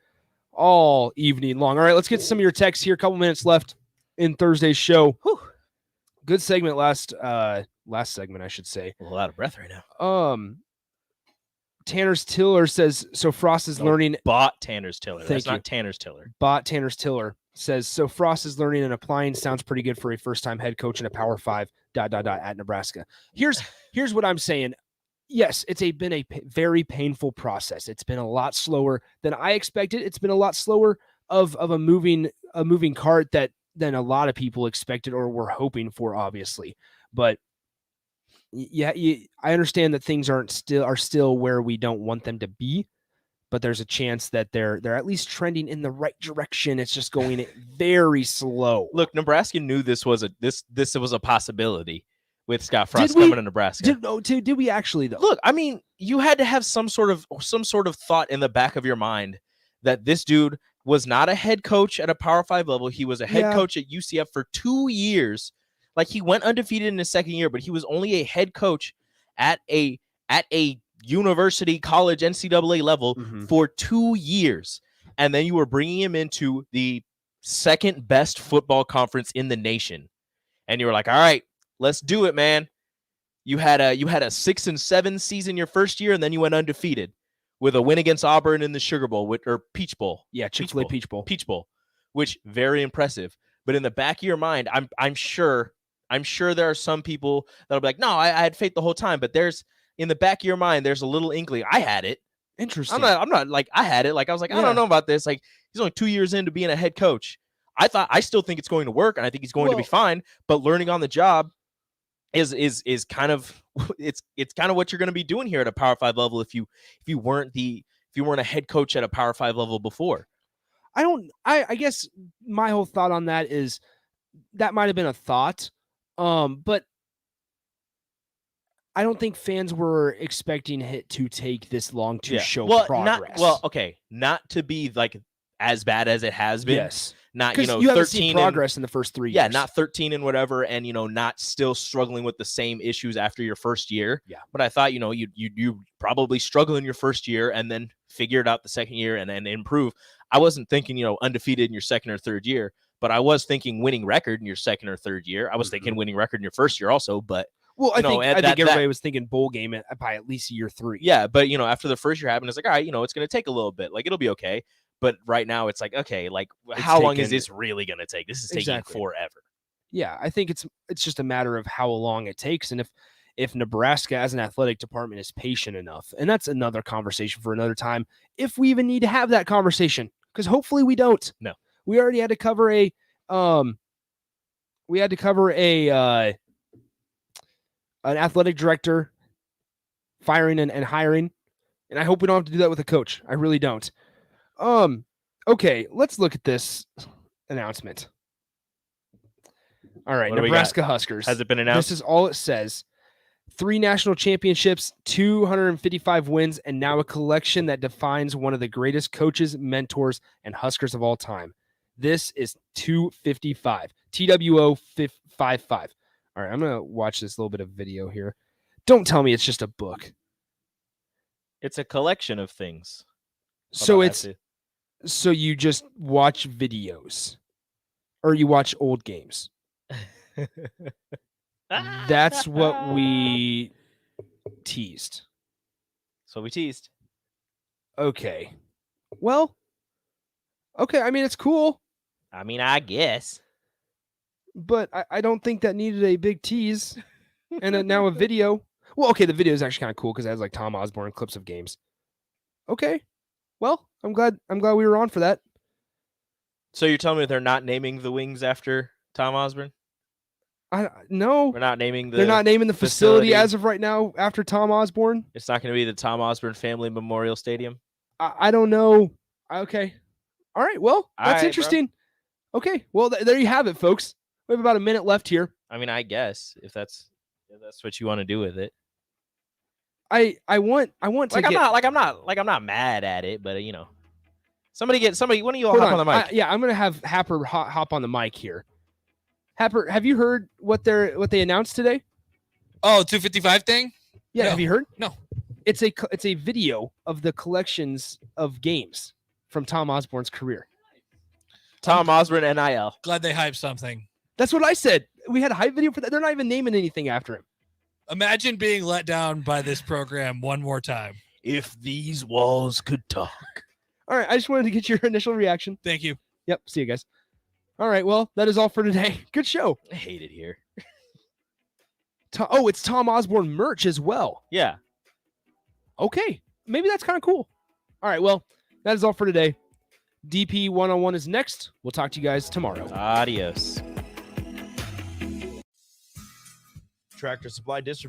all evening long. All right, let's get some of your texts here. A couple minutes left in Thursday's show. Whew. Good segment last segment, I should say. A little out of breath right now. Tanner's Tiller says, so Frost is learning. Bought Tanner's Tiller. Thank That's you. not Tanner's Tiller. Bought Tanner's Tiller says, so Frost is learning and applying. Sounds pretty good for a first-time head coach in a Power 5 ... at Nebraska. Here's what I'm saying. Yes, it's been a very painful process. It's been a lot slower than I expected. It's been a lot slower of a moving cart than a lot of people expected or were hoping for, obviously. But yeah, I understand that things are still where we don't want them to be, but there's a chance that they're at least trending in the right direction. It's just going very slow. Look, Nebraska knew this was a possibility with Scott Frost coming to Nebraska. Did we actually though? Look, I mean, you had to have some sort of thought in the back of your mind that this dude was not a head coach at a Power 5 level. He was a head coach at UCF for 2 years. Like, he went undefeated in his second year, but he was only a head coach at a university, college, NCAA level for 2 years. And then you were bringing him into the second best football conference in the nation. And you were like, all right, let's do it, man. You had a 6-7 season your first year, and then you went undefeated with a win against Auburn in the Sugar Bowl or Peach Bowl. Yeah, Chick-fil-A Peach Bowl. Peach Bowl, which very impressive. But in the back of your mind, I'm sure there are some people that'll be like, no, I had faith the whole time. But there's in the back of your mind, there's a little inkling. I had it. Interesting. I'm not like I had it. Like I was like, I don't know about this. Like he's only 2 years into being a head coach. I still think it's going to work, and I think he's going to be fine. But learning on the job is kind of it's kind of what you're going to be doing here at a Power 5 level if you weren't a head coach at a Power 5 level before. I guess my whole thought on that is that might have been a thought, but I don't think fans were expecting it to take this long to show progress. Not to be like as bad as it has been. Yes. Not, you haven't seen progress in the first 3 years. Yeah, not 13 and whatever, and not still struggling with the same issues after your first year. Yeah. But I thought, you probably struggle in your first year and then figure it out the second year and then improve. I wasn't thinking, undefeated in your second or third year, but I was thinking winning record in your second or third year. I was thinking winning record in your first year also, but I think everybody was thinking bowl game by at least year 3. Yeah, but after the first year happened, it's like, all right, it's going to take a little bit. Like it'll be okay. But right now it's like, okay, like how long is this really going to take? This is taking forever. Yeah, I think it's just a matter of how long it takes. And if Nebraska as an athletic department is patient enough, and that's another conversation for another time, if we even need to have that conversation, because hopefully we don't. No. We already had to cover an athletic director firing and hiring. And I hope we don't have to do that with a coach. I really don't. Okay, let's look at this announcement. All right, Nebraska Huskers. Has it been announced? This is all it says. 3 national championships, 255 wins, and now a collection that defines one of the greatest coaches, mentors, and Huskers of all time. This is 255. TWO 55. All right, I'm going to watch this little bit of video here. Don't tell me it's just a book. It's a collection of things. So you just watch videos or you watch old games. That's what we teased. So we teased. Okay. Well, okay. I mean, it's cool. I mean, I guess. But I don't think that needed a big tease and now a video. Well, okay. The video is actually kind of cool because it has like Tom Osborne clips of games. Okay. Well, I'm glad we were on for that. So you're telling me they're not naming the wings after Tom Osborne? No. They're not naming the facility as of right now after Tom Osborne. It's not going to be the Tom Osborne Family Memorial Stadium. I don't know. Okay. All right. Well, that's interesting. Bro. Okay. Well, there you have it, folks. We have about a minute left here. I mean, I guess if that's what you want to do with it. I want to I'm not mad at it, but somebody one of you all hop on the mic. I'm gonna have Happer hop on the mic here. Happer, have you heard what they announced today? Oh, 255 thing? Yeah, No. Have you heard? No. It's a video of the collections of games from Tom Osborne's career. Tom Osborne NIL. Glad they hyped something. That's what I said. We had a hype video for that. They're not even naming anything after him. Imagine being let down by this program one more time. If these walls could talk. All right. I just wanted to get your initial reaction. Thank you. Yep. See you guys. All right. Well, that is all for today. Good show. I hate it here. It's Tom Osborne merch as well. Yeah. Okay. Maybe that's kind of cool. All right. Well, that is all for today. DP 101 is next. We'll talk to you guys tomorrow. Adios. Tractor Supply Distribution